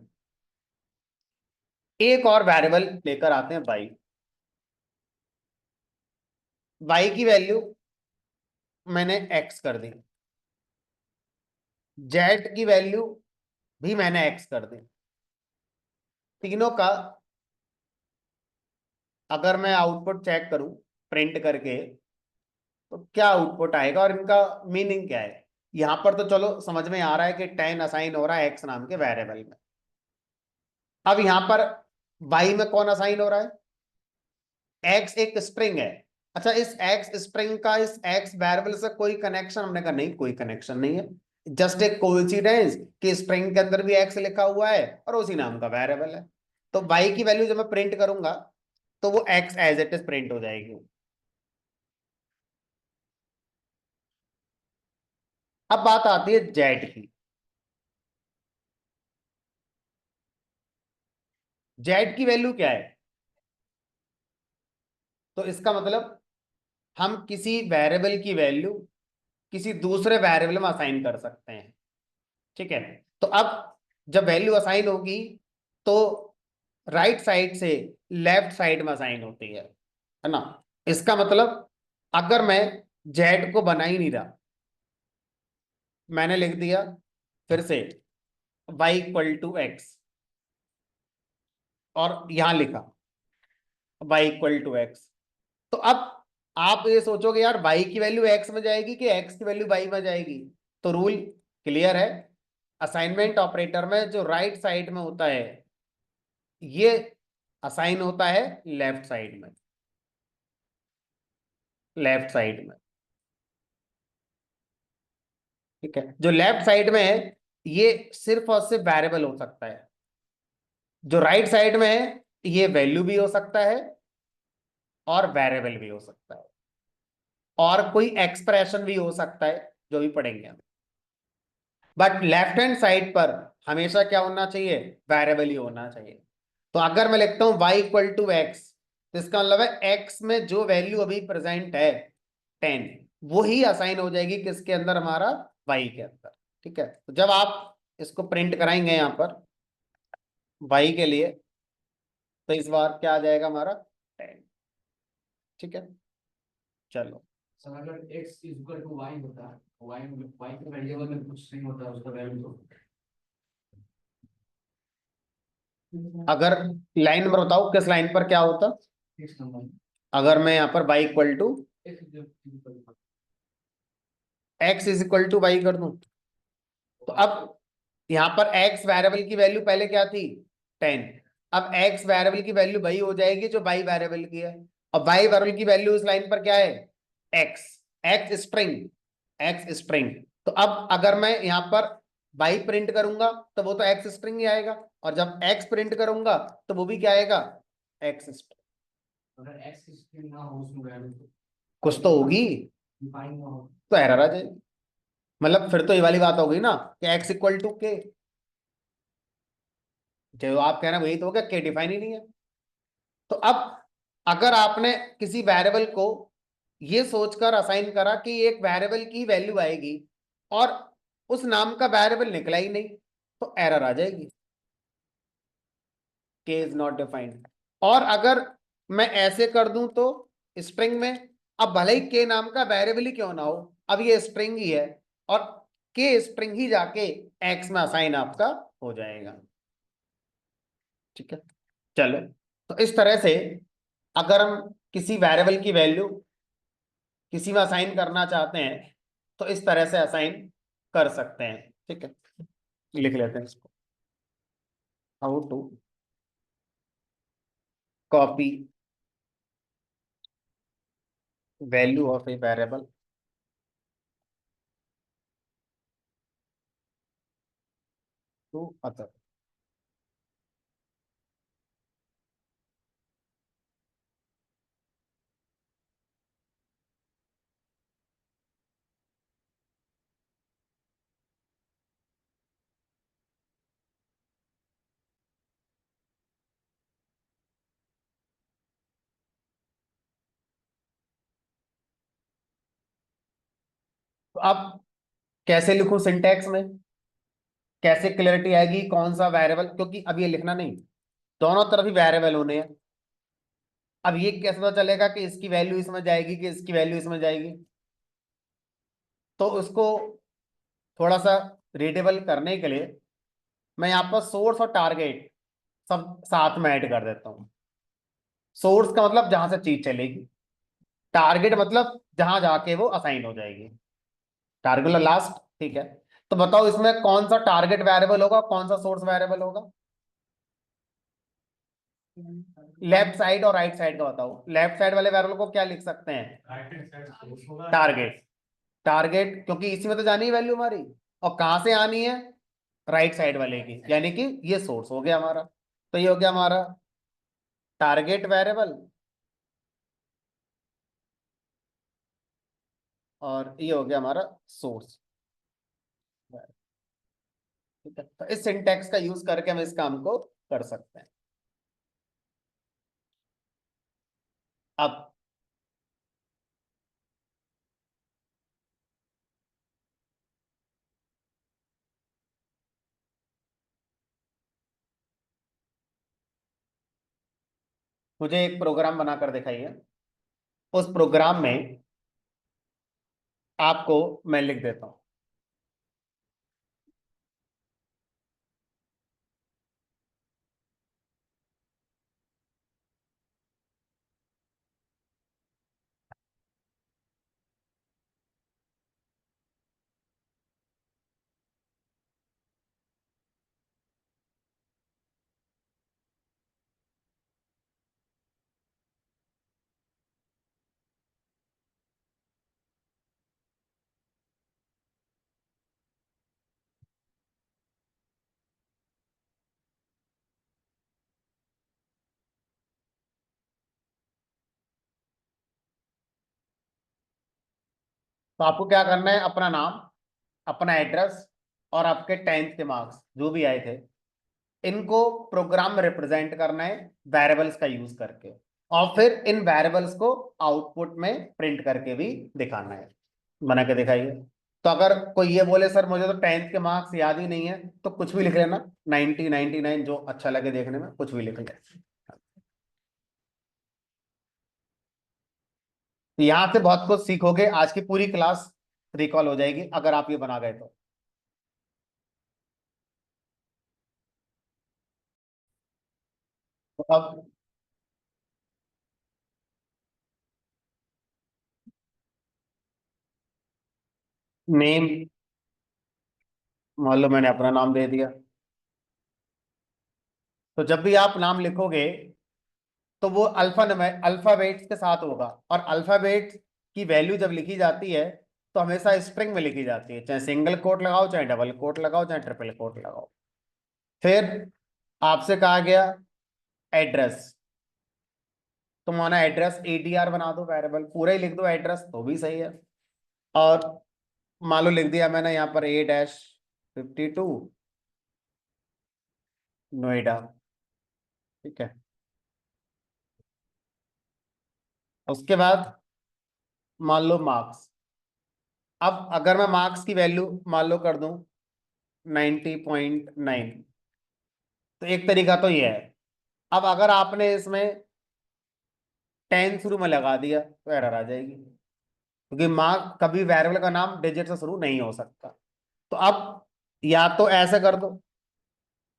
एक और वेरिएबल लेकर आते हैं वाई। वाई की वैल्यू मैंने एक्स कर दी, जेड की वैल्यू भी मैंने एक्स कर दी। तीनों का अगर मैं आउटपुट चेक करूं प्रिंट करके, तो क्या आउटपुट आएगा और इनका मीनिंग क्या है। यहां पर तो चलो समझ में आ रहा है कि 10 असाइन हो रहा है एक्स नाम के वेरिएबल में। अब यहां पर वाई में कौन असाइन हो रहा है, एक्स एक स्ट्रिंग है। अच्छा, इस एक्स स्ट्रिंग का इस एक्स वेरिएबल से कोई कनेक्शन, हमने कहा नहीं कोई कनेक्शन नहीं है, जस्ट एक कोइंसिडेंस कि स्ट्रिंग के अंदर भी एक्स लिखा हुआ है और उसी नाम का वेरिएबल है। तो वाई की वैल्यू जब मैं प्रिंट करूंगा तो वो x as it is print हो जाएगी। अब बात आती है जेड की। जेड की वैल्यू क्या है, तो इसका मतलब हम किसी वेरिएबल की वैल्यू किसी दूसरे वेरिएबल में असाइन कर सकते हैं। ठीक है। तो अब जब वैल्यू असाइन होगी तो राइट साइड से लेफ्ट साइड में असाइन होती है ना। इसका मतलब अगर मैं जेड को बना ही नहीं रहा, मैंने लिख दिया फिर से वाई इक्वल टू एक्स और यहां लिखा वाई इक्वल टू एक्स, तो अब आप ये सोचोगे यार वाई की वैल्यू एक्स में जाएगी कि एक्स की वैल्यू वाई में जाएगी। तो रूल क्लियर है, असाइनमेंट ऑपरेटर में जो राइट साइड में होता है ये असाइन होता है लेफ्ट साइड में, लेफ्ट साइड में। ठीक है, जो लेफ्ट साइड में है ये सिर्फ और सिर्फ वेरिएबल हो सकता है, जो राइट साइड में है ये वैल्यू भी हो सकता है और वेरिएबल भी हो सकता है और कोई एक्सप्रेशन भी हो सकता है, जो भी पढ़ेंगे हम। बट लेफ्ट हैंड साइड पर हमेशा क्या होना चाहिए, वेरिएबल ही होना चाहिए। तो अगर मैं लिखता हूं y इक्वल टू एक्स, तो इसका मतलब है x में जो वैल्यू अभी प्रेजेंट है 10, वो ही असाइन हो जाएगी किसके अंदर, हमारा y के अंदर। ठीक है, तो जब आप इसको प्रिंट कराएंगे यहां पर y के लिए, तो इस बार क्या आ जाएगा हमारा 10। ठीक है, चलो। सर अगर x is equal to y होता है, y के वेरिएबल में कुछ नहीं होता उसका वैल्यू तो अगर लाइन नंबर बताओ किस लाइन पर क्या होता, इस नंबर अगर मैं यहाँ पर y equal to x is equal to x is equal to y कर दूं, तो अब यहाँ पर x वेरिएबल की वैल्यू पहले क्या थी 10, अब x वेरिएबल की वैल्यू वही हो जाएगी जो y वेरिएबल की है, और y वेरिएबल की वैल्यू इस लाइन पर क्या है x, x string, x string. तो अब अगर मैं यहाँ पर y प्रिंट करूंगा तो वो तो x स्ट्रिंग ही आएगा, और जब x प्रिंट करूंगा तो वो भी क्या आएगा x स्ट्रिंग। अगर x स्ट्रिंग ना हो उसमें वैल्यू तो कुछ तो होगी, डिफाइन ना हो तो एरर आ जाएगी। मतलब फिर तो ये वाली बात हो गई ना कि x इक्वल टू के, जो आप कह रहे हैं वही तो हो गया, के डिफाइन ही नहीं है। तो अब अगर आपने किसी वेरिएबल को ये सोचकर असाइन करा कि एक वेरिएबल की वैल्यू आएगी और उस नाम का वेरिएबल निकला ही नहीं, तो एरर आ जाएगी, के इज नॉट डिफाइंड। और अगर मैं ऐसे कर दूं तो स्ट्रिंग में, अब भले ही के नाम का वेरिएबल ही क्यों ना हो, अब ये स्ट्रिंग ही है और के स्ट्रिंग ही जाके एक्स में असाइन आपका हो जाएगा। ठीक है, चलो। तो इस तरह से अगर हम किसी वेरिएबल की वैल्यू किसी में असाइन करना चाहते हैं तो इस तरह से असाइन कर सकते हैं। ठीक है, लिख लेते हैं इसको, how to copy value of a variable to other. तो अब कैसे लिखूं सिंटैक्स में, कैसे क्लैरिटी आएगी कौन सा वेरिएबल, क्योंकि अब ये लिखना नहीं, दोनों तरफ ही वेरिएबल होने हैं। अब ये कैसे पता चलेगा कि इसकी वैल्यू इसमें जाएगी कि इसकी वैल्यू इसमें जाएगी? तो उसको थोड़ा सा रीडेबल करने के लिए मैं यहाँ पर सोर्स और टारगेट सब साथ में ऐड कर देता हूँ। सोर्स का मतलब जहां से चीज चलेगी, टारगेट मतलब जहां जाके वो असाइन हो जाएगी, टारगेट लास्ट। ठीक है, तो बताओ इसमें कौन सा टारगेट वेरिएबल होगा, कौन सा सोर्स वेरिएबल होगा? लेफ्ट साइड और राइट साइड का बताओ। लेफ्ट साइड वाले वेरिएबल को क्या लिख सकते हैं? टारगेट। टारगेट क्योंकि इसी में तो जानी है वैल्यू हमारी, और कहां से आनी है? राइट साइड वाले की, यानी कि ये सोर्स हो गया हमारा। तो ये हो गया हमारा टारगेट वेरिएबल, और ये हो गया हमारा सोर्स। ठीक है, तो इस सिंटैक्स का यूज करके हम इस काम को कर सकते हैं। अब मुझे एक प्रोग्राम बनाकर दिखाइए। उस प्रोग्राम में आपको मैं लिख देता हूं। तो आपको क्या करना है, अपना नाम, अपना एड्रेस, और आपके 10th के मार्क्स जो भी आए थे, इनको प्रोग्राम में रिप्रेजेंट करना है वेरिएबल्स का यूज करके, और फिर इन वेरिएबल्स को आउटपुट में प्रिंट करके भी दिखाना है। बना के दिखाइए। तो अगर कोई ये बोले सर मुझे तो 10th के मार्क्स याद ही नहीं है, तो कुछ भी लिख लेना, 90, 99 जो अच्छा लगे देखने में, कुछ भी लिख ले। तो यहाँ से बहुत कुछ सीखोगे, आज की पूरी क्लास रिकॉल हो जाएगी अगर आप ये बना गए तो। अब नेम, मान लो मैंने अपना नाम दे दिया। तो जब भी आप नाम लिखोगे तो वो अल्फाबेट्स के साथ होगा, और अल्फाबेट्स की वैल्यू जब लिखी जाती है तो हमेशा स्ट्रिंग में लिखी जाती है, चाहे सिंगल कोट लगाओ, चाहे डबल कोट लगाओ, चाहे ट्रिपल कोट लगाओ। फिर आपसे कहा गया एड्रेस, तो माना एड्रेस एडीआर बना दो, वेरिएबल पूरा ही लिख दो एड्रेस तो भी सही है। और मान लो लिख दिया मैंने यहाँ पर A-52 नोएडा। ठीक है, उसके बाद मान लो मार्क्स। अब अगर मैं मार्क्स की वैल्यू मान लो कर दूं 90.9, तो एक तरीका तो ये है। अब अगर आपने इसमें 10 शुरू में लगा दिया तो एरर आ जाएगी, क्योंकि मार्क कभी वेरिएबल का नाम डिजिट से शुरू नहीं हो सकता। तो अब या तो ऐसे कर दो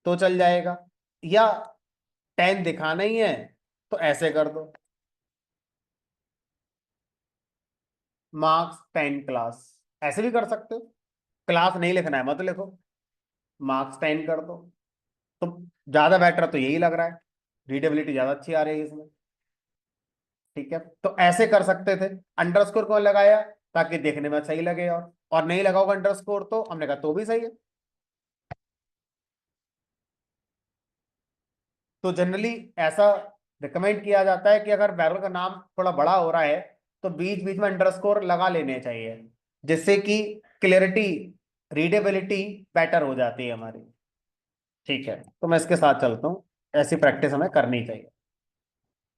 तो चल जाएगा, या 10 दिखाना ही है तो ऐसे कर दो, मार्क्स 10 क्लास, ऐसे भी कर सकते हो। क्लास नहीं लिखना है मत लिखो, मार्क्स 10 कर दो। तो ज्यादा बेटर तो यही लग रहा है, रीडेबिलिटी ज्यादा अच्छी आ रही है इसमें। ठीक है, तो ऐसे कर सकते थे। अंडरस्कोर कौन लगाया? ताकि देखने में सही लगे, और नहीं लगाओगे अंडरस्कोर तो हमने कहा तो भी सही है। तो जनरली ऐसा रिकमेंड किया जाता है कि अगर बैरल का नाम थोड़ा बड़ा हो रहा है तो बीच बीच में अंडरस्कोर लगा लेने चाहिए, जिससे कि क्लियरिटी, रीडेबिलिटी बेटर हो जाती है हमारी। ठीक है, तो मैं इसके साथ चलता हूँ, ऐसी प्रैक्टिस हमें करनी चाहिए।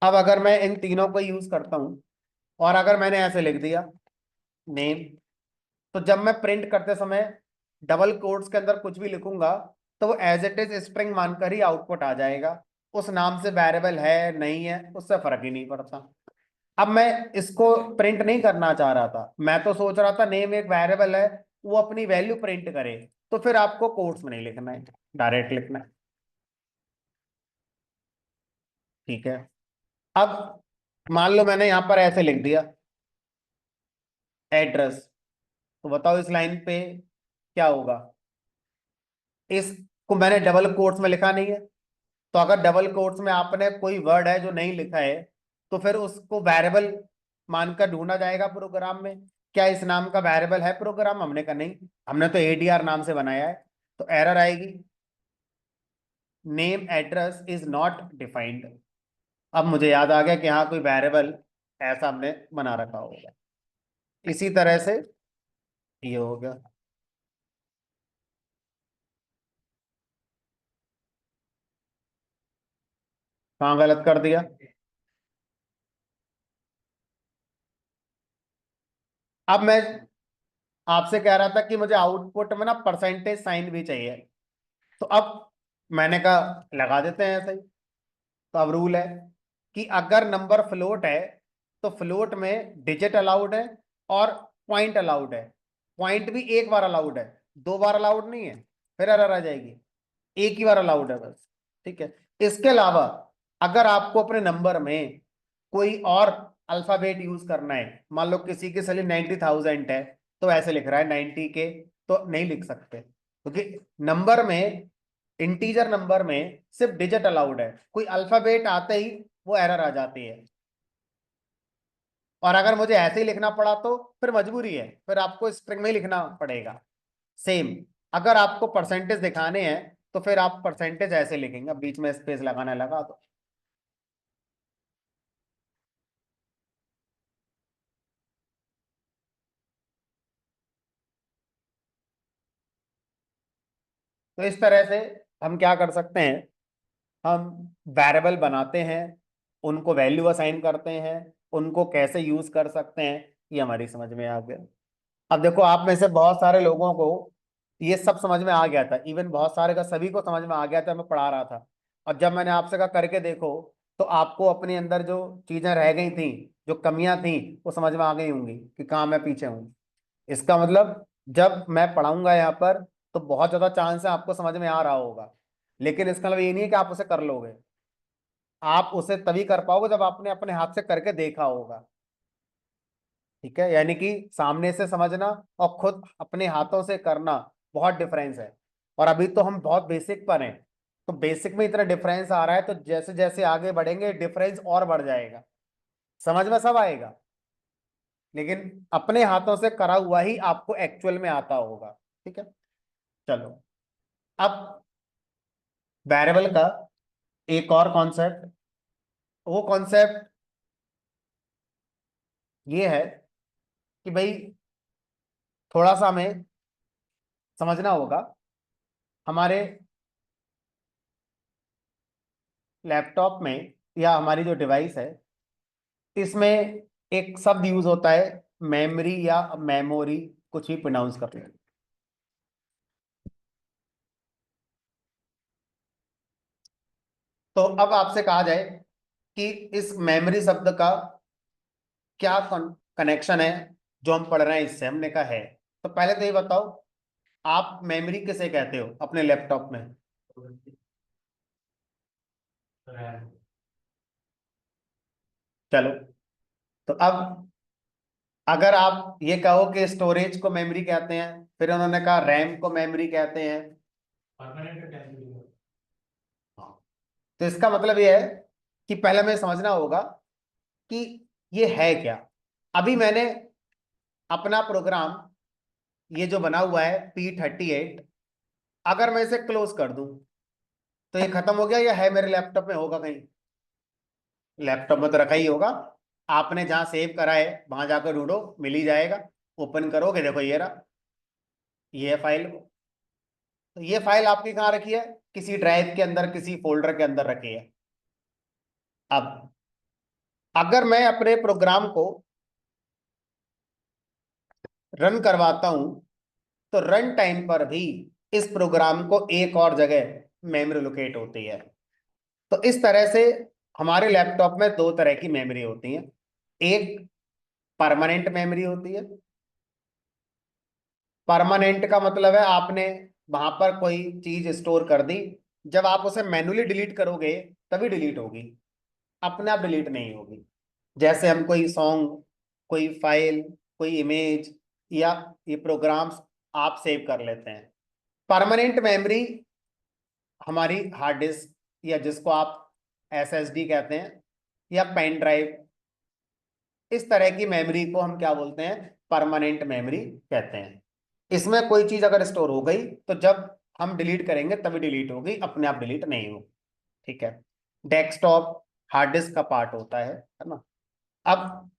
अब अगर मैं इन तीनों को यूज करता हूँ, और अगर मैंने ऐसे लिख दिया नेम, तो जब मैं प्रिंट करते समय डबल कोट्स के अंदर कुछ भी लिखूंगा तो वो एज इट इज स्ट्रिंग मानकर ही आउटपुट आ जाएगा। उस नाम से वेरिएबल है नहीं है उससे फर्क ही नहीं पड़ता। अब मैं इसको प्रिंट नहीं करना चाह रहा था, मैं तो सोच रहा था नेम एक वेरिएबल है, वो अपनी वैल्यू प्रिंट करे। तो फिर आपको कोट्स में नहीं लिखना है, डायरेक्ट लिखना है। ठीक है। अब मान लो मैंने यहां पर ऐसे लिख दिया एड्रेस, तो बताओ इस लाइन पे क्या होगा। इसको मैंने डबल कोट्स में लिखा नहीं है, तो अगर डबल कोट्स में आपने कोई वर्ड है जो नहीं लिखा है तो फिर उसको वेरिएबल मानकर ढूंढा जाएगा प्रोग्राम में। क्या इस नाम का वेरिएबल है प्रोग्राम? हमने कहा नहीं, हमने तो एडीआर नाम से बनाया है। तो एरर आएगी, name address is not defined. अब मुझे याद आ गया कि हाँ कोई वेरिएबल ऐसा हमने बना रखा होगा। इसी तरह से ये हो गया। कहाँ गलत कर दिया? अब मैं आपसे कह रहा था कि मुझे आउटपुट में ना परसेंटेज साइन भी चाहिए। तो अब मैंने कहा लगा देते हैं ऐसे ही। तो अब रूल है कि अगर नंबर फ्लोट है तो फ्लोट में डिजिट अलाउड है और पॉइंट अलाउड है। पॉइंट भी एक बार अलाउड है, दो बार अलाउड नहीं है, फिर एरर आ जाएगी। एक ही बार अलाउड है बस। ठीक है। इसके अलावा अगर आपको अपने नंबर में कोई और अल्फाबेट यूज करना है, मान लो किसी की सैलरी 90,000 है तो ऐसे लिख रहा है 90K, तो नहीं लिख सकते क्योंकि नंबर में, इंटीजर नंबर में सिर्फ डिजिट अलाउड है, कोई अल्फाबेट आते ही वो एरर आ जाती है। और अगर मुझे ऐसे ही लिखना पड़ा तो फिर मजबूरी है, फिर आपको स्ट्रिंग में ही लिखना पड़ेगा। सेम, अगर आपको परसेंटेज दिखाने हैं तो फिर आप परसेंटेज ऐसे लिखेंगे, अब बीच में स्पेस लगाने लगा तो। तो इस तरह से हम क्या कर सकते हैं, हम वेरिएबल बनाते हैं, उनको वैल्यू असाइन करते हैं, उनको कैसे यूज कर सकते हैं, ये हमारी समझ में आ गया। अब देखो आप में से बहुत सारे लोगों को ये सब समझ में आ गया था, इवन बहुत सारे का सभी को समझ में आ गया था, मैं पढ़ा रहा था। और जब मैंने आपसे कहा करके देखो, तो आपको अपने अंदर जो चीजें रह गई थी, जो कमियां थी, वो समझ में आ गई होंगी कि कहाँ मैं पीछे हूँ। इसका मतलब जब मैं पढ़ाऊंगा यहाँ पर तो बहुत ज्यादा चांस है आपको समझ में आ रहा होगा, लेकिन इसका मतलब ये नहीं है कि आप उसे कर लोगे। आप उसे तभी कर पाओगे जब आपने अपने हाथ से करके देखा होगा। ठीक है, यानी कि सामने से समझना और खुद अपने हाथों से करना, बहुत डिफरेंस है। और अभी तो हम बहुत बेसिक पर हैं, तो बेसिक में इतना डिफरेंस आ रहा है, तो जैसे जैसे आगे बढ़ेंगे डिफरेंस और बढ़ जाएगा, समझ में सब आएगा। लेकिन अपने हाथों से करा हुआ ही आपको एक्चुअल में आता होगा। ठीक है। चलो, अब वेरिएबल का एक और कॉन्सेप्ट, वो कॉन्सेप्ट ये है कि भाई थोड़ा सा हमें समझना होगा। हमारे लैपटॉप में या हमारी जो डिवाइस है, इसमें एक शब्द यूज होता है मेमोरी या मेमोरी, कुछ भी प्रोनाउंस करते हैं। तो अब आपसे कहा जाए कि इस मेमोरी शब्द का क्या कनेक्शन है जो हम पढ़ रहे हैं इससे, हमने कहा है। तो पहले तो ये बताओ, आप मेमोरी किसे कहते हो अपने लैपटॉप में? चलो, तो अब अगर आप ये कहो कि स्टोरेज को मेमोरी कहते हैं, फिर उन्होंने कहा रैम को मेमोरी कहते हैं। तो इसका मतलब ये है कि पहले हमें समझना होगा कि ये है क्या। अभी मैंने अपना प्रोग्राम ये जो बना हुआ है P38, अगर मैं इसे क्लोज कर दूं तो ये खत्म हो गया या है मेरे लैपटॉप में? होगा कहीं? लैपटॉप में तो रखा ही होगा। आपने जहां सेव करा है वहां जाकर ढूंढो, मिल ही जाएगा। ओपन करोगे, देखो ये रहा, ये फाइल। तो ये फाइल आपकी कहाँ रखी है? किसी ड्राइव के अंदर, किसी फोल्डर के अंदर रखी है। अब अगर मैं अपने प्रोग्राम को रन करवाता हूं तो रन टाइम पर भी इस प्रोग्राम को एक और जगह मेमोरी लोकेट होती है। तो इस तरह से हमारे लैपटॉप में दो तरह की मेमोरी होती है। एक परमानेंट मेमोरी होती है। परमानेंट का मतलब है आपने वहां पर कोई चीज स्टोर कर दी, जब आप उसे मैन्युअली डिलीट करोगे तभी डिलीट होगी, अपने आप डिलीट नहीं होगी। जैसे हम कोई सॉन्ग, कोई फाइल, कोई इमेज या ये प्रोग्राम्स आप सेव कर लेते हैं। परमानेंट मेमोरी हमारी हार्ड डिस्क, या जिसको आप एसएसडी कहते हैं, या पेन ड्राइव, इस तरह की मेमोरी को हम क्या बोलते हैं, परमानेंट मेमोरी कहते हैं। इसमें कोई चीज अगर स्टोर हो गई तो जब हम डिलीट करेंगे तभी डिलीट होगी, अपने आप डिलीट नहीं होगी। ठीक है। डेस्कटॉप हार्ड डिस्क का पार्ट होता है ना। अब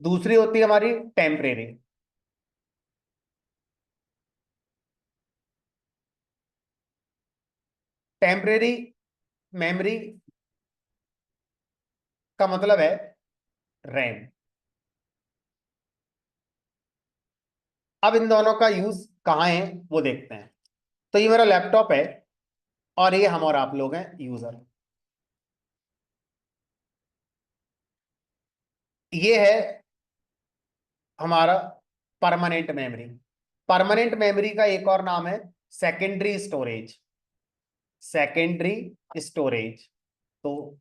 दूसरी होती है हमारी टेम्परेरी। टेम्परेरी मेमोरी का मतलब है रैम। अब इन दोनों का यूज कहाँ है वो देखते हैं। तो ये मेरा लैपटॉप है और ये हम और आप लोग हैं यूजर। ये है हमारा परमानेंट मेमोरी। परमानेंट मेमोरी का एक और नाम है सेकेंडरी स्टोरेज। सेकेंडरी स्टोरेज, तो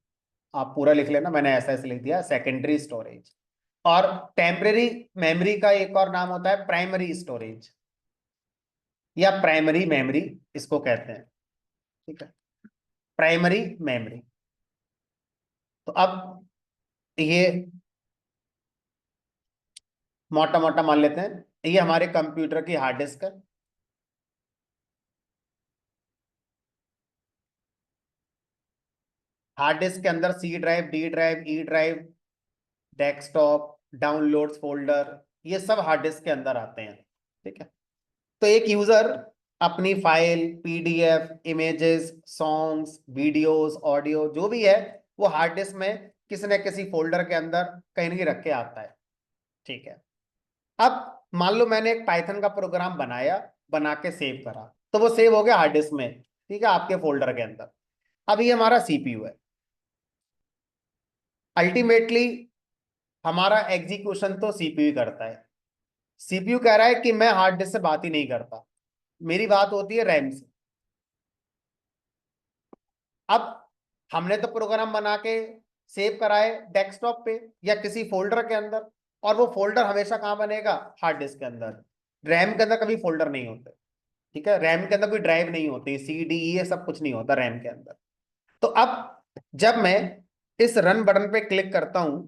आप पूरा लिख लेना, मैंने ऐसा ऐसे लिख दिया सेकेंडरी स्टोरेज। और टेम्परेरी मेमोरी का एक और नाम होता है प्राइमरी स्टोरेज, या प्राइमरी मेमोरी इसको कहते हैं। ठीक है, प्राइमरी मेमोरी। तो अब ये मोटा मोटा मान लेते हैं, ये हमारे कंप्यूटर की हार्ड डिस्क है। हार्ड डिस्क के अंदर C drive, D drive, E drive, desktop, downloads folder, ये सब हार्ड डिस्क के अंदर आते हैं। ठीक है। तो एक यूजर अपनी file, PDF, images, songs, videos, audio जो भी है वो हार्ड डिस्क में किसी न किसी फोल्डर के अंदर कहीं ना कहीं रख के आता है। ठीक है। अब मान लो मैंने एक पाइथन का प्रोग्राम बनाया, बना के सेव करा, तो वो सेव हो गया हार्ड डिस्क में। ठीक है, आपके फोल्डर के अंदर। अब ये हमारा सीपीयू है। अल्टीमेटली हमारा एग्जीक्यूशन तो सीपीयू करता है। सीपीयू कह रहा है कि मैं हार्ड डिस्क से बात ही नहीं करता, मेरी बात होती है रैम से। अब हमने तो प्रोग्राम बना के सेव कराए डेस्कटॉप पे या किसी फोल्डर के अंदर, और वो फोल्डर हमेशा कहाँ बनेगा, हार्ड डिस्क के अंदर। रैम के अंदर कभी फोल्डर नहीं होते। ठीक है, रैम के अंदर कोई ड्राइव नहीं होती, सी डी ये सब कुछ नहीं होता रैम के अंदर। तो अब जब मैं इस रन बटन पे क्लिक करता हूं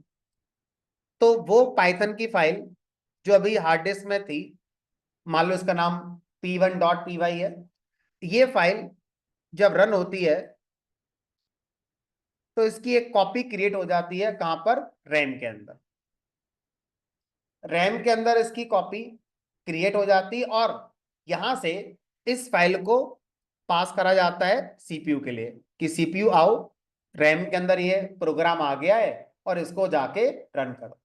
तो वो पाइथन की फाइल जो अभी हार्ड डिस्क में थी, मान लो इसका नाम p1.py है, ये फाइल जब रन होती है तो इसकी एक कॉपी क्रिएट हो जाती है, कहां पर, रैम के अंदर। रैम के अंदर इसकी कॉपी क्रिएट हो जाती है और यहां से इस फाइल को पास करा जाता है सीपीयू के लिए कि सीपीयू आओ, रैम के अंदर ये प्रोग्राम आ गया है और इसको जाके रन करो।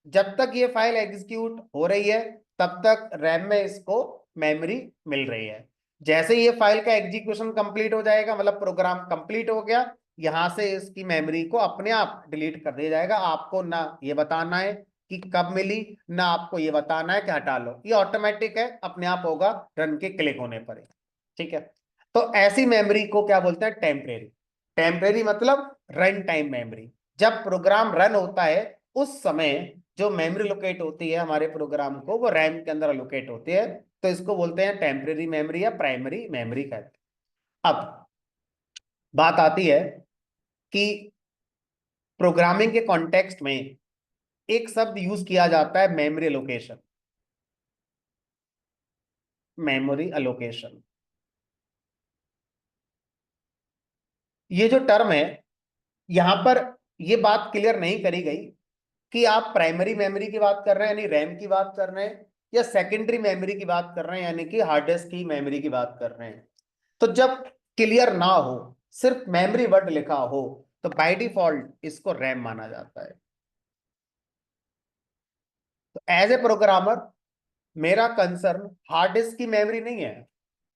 जब तक ये फाइल एग्जीक्यूट हो रही है तब तक रैम में इसको मेमोरी मिल रही है। जैसे ये फाइल का एग्जीक्यूशन कंप्लीट हो जाएगा, मतलब प्रोग्राम कंप्लीट हो गया, यहां से इसकी मेमोरी को अपने आप डिलीट कर दिया जाएगा। आपको ना ये बताना है कि कब मिली, ना आपको ये बताना है कि हटा लो, ये ऑटोमेटिक है, अपने आप होगा रन के क्लिक होने पर ही। ठीक है। तो ऐसी मेमोरी को क्या बोलते हैं, टेम्परेरी। टेम्परेरी मतलब रन टाइम मेमोरी। जब प्रोग्राम रन होता है उस समय जो मेमोरी लोकेट होती है हमारे प्रोग्राम को, वो रैम के अंदर लोकेट होती है। तो इसको बोलते हैं टेम्परेरी मेमोरी या प्राइमरी मेमोरी कहते हैं। अब बात आती है कि प्रोग्रामिंग के कॉन्टेक्स्ट में एक शब्द यूज किया जाता है, मेमोरी लोकेशन। मेमोरी अलोकेशन, ये जो टर्म है, यहां पर ये बात क्लियर नहीं करी गई कि आप प्राइमरी मेमोरी की बात कर रहे हैं यानी रैम की बात कर रहे हैं, या सेकेंडरी मेमोरी की बात कर रहे हैं यानी कि हार्ड डिस्क की मेमोरी की बात कर रहे हैं। तो जब क्लियर ना हो, सिर्फ मेमोरी वर्ड लिखा हो, तो बाय डिफॉल्ट इसको रैम माना जाता है। तो एज ए प्रोग्रामर मेरा कंसर्न हार्ड डिस्क की मेमोरी नहीं है,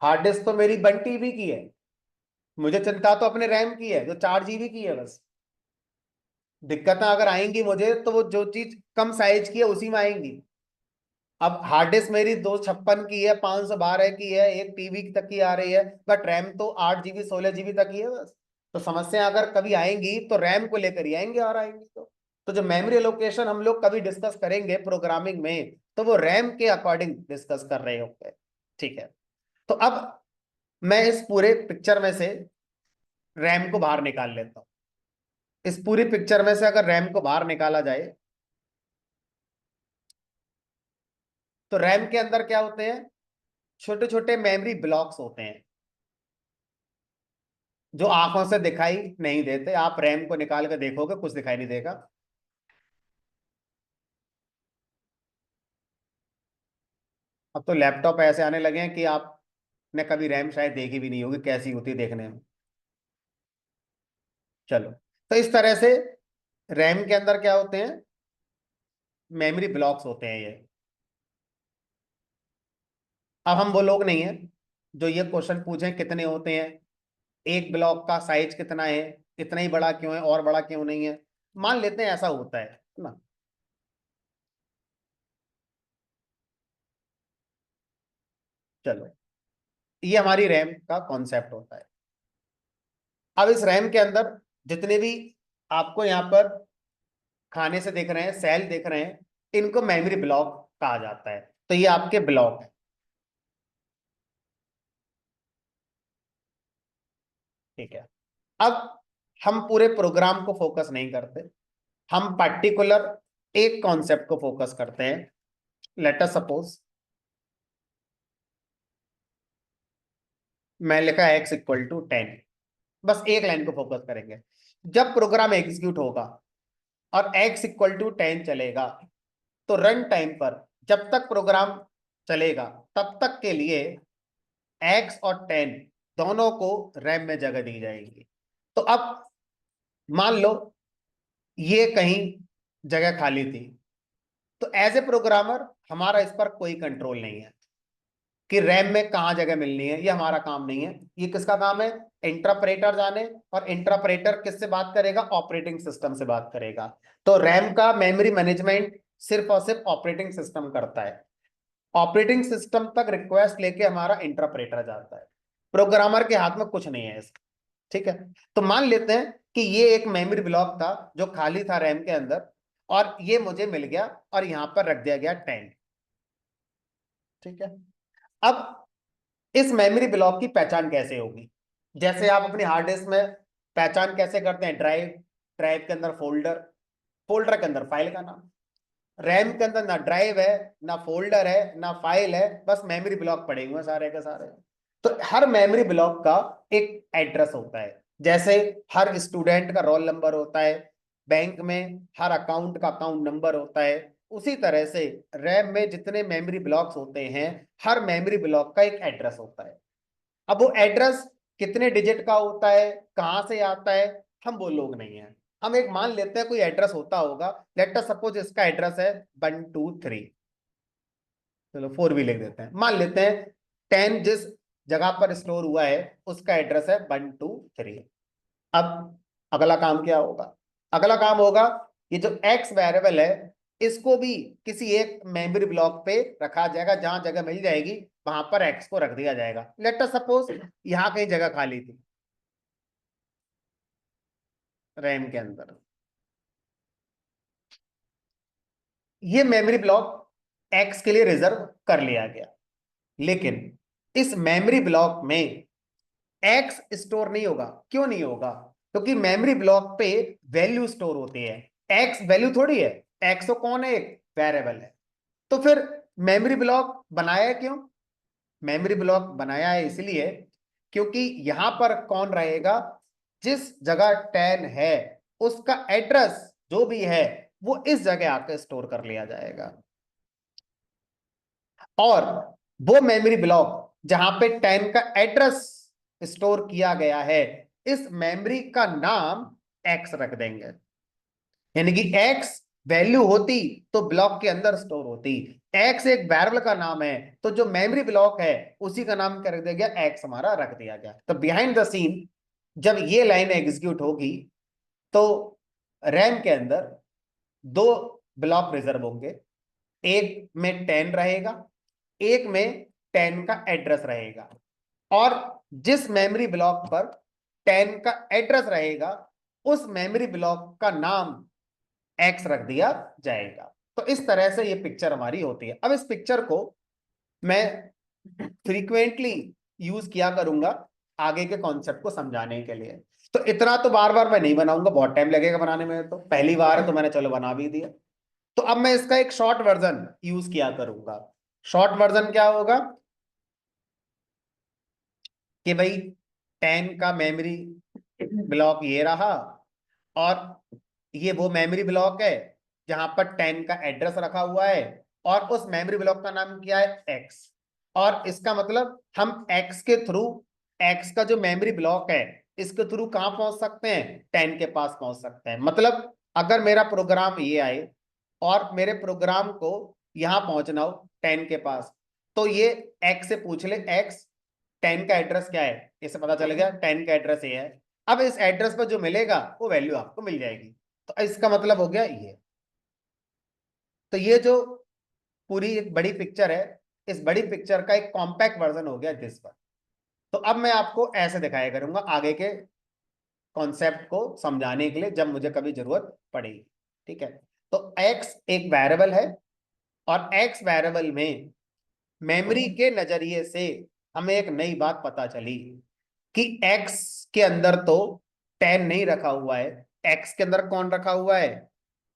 हार्ड डिस्क तो मेरी 1 TB की है, मुझे चिंता तो अपने रैम की है जो 4 GB की है बस। दिक्कतें अगर आएंगी मुझे तो वो जो चीज कम साइज की है उसी में आएंगी। अब हार्ड डिस्क मेरी 256 की है, 512 की है, 1 TB तक की आ रही है, बट रैम तो 8 GB 16 GB तक की है बस। तो समस्या अगर कभी आएंगी तो रैम को लेकर ही आएंगे, और आएंगी तो जो मेमोरी एलोकेशन हम लोग कभी डिस्कस करेंगे प्रोग्रामिंग में तो वो रैम के अकॉर्डिंग डिस्कस कर रहे होंगे। ठीक है, तो अब मैं इस पूरे पिक्चर में से रैम को बाहर निकाल लेता हूं। इस पूरी पिक्चर में से अगर रैम को बाहर निकाला जाए तो रैम के अंदर क्या होते हैं, छोटे छोटे मेमोरी ब्लॉक्स होते हैं जो आंखों से दिखाई नहीं देते। आप रैम को निकाल कर देखोगे कुछ दिखाई नहीं देगा। अब तो लैपटॉप ऐसे आने लगे हैं कि आपने कभी रैम शायद देखी भी नहीं होगी, कैसी होती है देखने में। चलो, तो इस तरह से रैम के अंदर क्या होते हैं, मेमोरी ब्लॉक्स होते हैं ये। अब हम वो लोग नहीं है जो ये क्वेश्चन पूछें कितने होते हैं, एक ब्लॉक का साइज कितना है, इतना ही बड़ा क्यों है और बड़ा क्यों नहीं है। मान लेते हैं ऐसा होता है ना। चलो, ये हमारी रैम का कॉन्सेप्ट होता है। अब इस रैम के अंदर जितने भी आपको यहाँ पर खाने से देख रहे हैं, सेल देख रहे हैं, इनको मेमोरी ब्लॉक कहा जाता है। तो ये आपके ब्लॉक है। ठीक है, अब हम पूरे प्रोग्राम को फोकस नहीं करते, हम पर्टिकुलर एक कॉन्सेप्ट को फोकस करते हैं। लेट अस सपोज मैं लिखा x = 10, बस एक लाइन को फोकस करेंगे। जब प्रोग्राम एग्जीक्यूट होगा और x = 10 चलेगा तो रन टाइम पर जब तक प्रोग्राम चलेगा तब तक के लिए x और 10 दोनों को रैम में जगह दी जाएगी। तो अब मान लो ये कहीं जगह खाली थी, तो एज ए प्रोग्रामर हमारा इस पर कोई कंट्रोल नहीं है कि रैम में कहाँ जगह मिलनी है, ये हमारा काम नहीं है। ये किसका काम है, इंटरप्रेटर जाने। और इंटरप्रेटर किससे बात करेगा, ऑपरेटिंग सिस्टम से बात करेगा। तो रैम का मेमोरी मैनेजमेंट सिर्फ और सिर्फ ऑपरेटिंग सिस्टम करता है। ऑपरेटिंग सिस्टम तक रिक्वेस्ट लेके हमारा इंटरप्रेटर जाता है, प्रोग्रामर के हाथ में कुछ नहीं है इसका। ठीक है, तो मान लेते हैं कि ये एक मेमोरी ब्लॉक था जो खाली था रैम के अंदर, और ये मुझे मिल गया और यहां पर रख दिया गया 10। ठीक है, अब इस मेमोरी ब्लॉक की पहचान कैसे होगी, जैसे आप अपनी हार्ड डिस्क में पहचान कैसे करते हैं, ड्राइव, ड्राइव के अंदर फोल्डर, फोल्डर के अंदर फाइल का नाम। रैम के अंदर ना ड्राइव है, ना फोल्डर है, ना फाइल है, बस मेमोरी ब्लॉक पड़े हुए हैं सारे के सारे। तो हर मेमोरी ब्लॉक का एक एड्रेस होता है। जैसे हर स्टूडेंट का रोल नंबर होता है, बैंक में हर अकाउंट का अकाउंट नंबर होता है, उसी तरह से रैम में जितने मेमोरी ब्लॉक्स होते हैं हर मेमोरी ब्लॉक का एक एड्रेस होता है। अब वो एड्रेस कितने डिजिट का होता है, कहां से आता है, हम वो लोग नहीं है। हम एक मान लेते हैं कोई एड्रेस होता होगा, लेट अस सपोज इसका एड्रेस है 123, चलो 4 भी लिख देते हैं। मान लेते हैं 10 जिस जगह पर स्टोर हुआ है उसका एड्रेस है 123। अब अगला काम क्या होगा, अगला काम होगा ये जो एक्स वेरिएबल है इसको भी किसी एक मेमोरी ब्लॉक पे रखा जाएगा, जहां जगह मिल जाएगी वहां पर एक्स को रख दिया जाएगा। लेट अस सपोज यहां कहीं जगह खाली थी रैम के अंदर, ये मेमोरी ब्लॉक एक्स के लिए रिजर्व कर लिया गया। लेकिन इस मेमोरी ब्लॉक में एक्स स्टोर नहीं होगा। क्यों नहीं होगा, क्योंकि मेमोरी ब्लॉक पे वैल्यू स्टोर होती है, एक्स वैल्यू थोड़ी है। एक्स तो कौन है, एक वेरिएबल है। तो फिर मेमोरी ब्लॉक बनाया क्यों, मेमोरी ब्लॉक बनाया है इसलिए क्योंकि यहां पर कौन रहेगा, जिस जगह 10 है उसका एड्रेस जो भी है वो इस जगह आकर स्टोर कर लिया जाएगा। और वो मेमोरी ब्लॉक जहां पे 10 का एड्रेस स्टोर किया गया है इस मेमोरी का नाम एक्स रख देंगे। यानी कि एक्स वैल्यू होती तो ब्लॉक के अंदर स्टोर होती। एक्स एक वेरिएबल का नाम है, तो जो मेमोरी ब्लॉक है उसी का नाम क्या रख दिया गया, एक्स हमारा रख दिया गया। तो बिहाइंड द सीन जब ये लाइन एग्जीक्यूट होगी तो रैम के अंदर दो ब्लॉक रिजर्व होंगे, एक में 10 रहेगा, एक में 10 का एड्रेस रहेगा, और जिस मेमोरी ब्लॉक पर 10 का एड्रेस रहेगा उस मेमोरी ब्लॉक का नाम एक्स रख दिया जाएगा। तो इस तरह से ये पिक्चर हमारी होती है। अब इस पिक्चर को मैं फ्रीक्वेंटली यूज किया करूंगा आगे के कॉन्सेप्ट को समझाने के लिए। तो इतना तो बार बार मैं नहीं बनाऊंगा, बहुत टाइम लगेगा बनाने में, तो पहली बार है तो मैंने चलो बना भी दिया। तो अब मैं इसका एक शॉर्ट वर्जन यूज किया करूंगा। शॉर्ट वर्जन क्या होगा कि भाई 10 का मेमोरी ब्लॉक ये रहा, और ये वो मेमोरी ब्लॉक है जहां पर 10 का एड्रेस रखा हुआ है, और उस मेमोरी ब्लॉक का नाम क्या है, एक्स। और इसका मतलब हम एक्स के थ्रू, एक्स का जो मेमोरी ब्लॉक है इसके थ्रू कहां पहुंच सकते हैं, 10 के पास पहुंच सकते हैं। मतलब अगर मेरा प्रोग्राम ये आए और मेरे प्रोग्राम को यहां पहुंचना हो 10 के पास, तो ये एक्स से पूछ ले, एक्स 10 का एड्रेस क्या है, इसे पता चल गया 10 का एड्रेस ये है। अब इस एड्रेस पर जो मिलेगा वो वैल्यू आपको मिल जाएगी। तो इसका मतलब हो गया ये। तो ये जो पूरी एक बड़ी पिक्चर है, इस बड़ी पिक्चर का एक कॉम्पैक्ट वर्जन हो गया दिस पर। तो अब मैं आपको ऐसे दिखाया करूंगा आगे के कॉन्सेप्ट को समझाने के लिए जब मुझे कभी जरूरत पड़ेगी। ठीक है, तो x एक वेरिएबल है, और x वेरिएबल में मेमोरी के नजरिए से हमें एक नई बात पता चली कि x के अंदर तो 10 नहीं रखा हुआ है, x के अंदर कौन रखा हुआ है,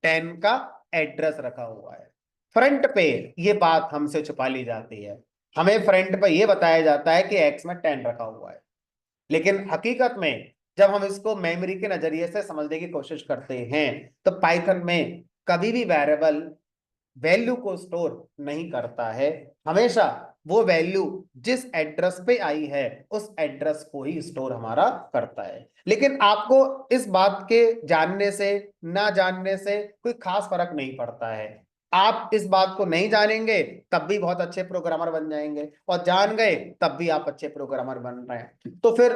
10 का एड्रेस रखा हुआ है। फ्रंट पे ये बात हमसे छुपा ली जाती है, हमें फ्रंट पे ये बताया जाता है कि x में 10 रखा हुआ है, लेकिन हकीकत में जब हम इसको मेमोरी के नजरिए से समझने की कोशिश करते हैं तो पाइथन में कभी भी वेरिएबल वैल्यू को स्टोर नहीं करता है। हमेशा वो वैल्यू जिस एड्रेस पे आई है उस एड्रेस को ही स्टोर हमारा करता है। लेकिन आपको इस बात के जानने से ना जानने से कोई खास फर्क नहीं पड़ता है। आप इस बात को नहीं जानेंगे तब भी बहुत अच्छे प्रोग्रामर बन जाएंगे, और जान गए तब भी आप अच्छे प्रोग्रामर बन रहे हैं। तो फिर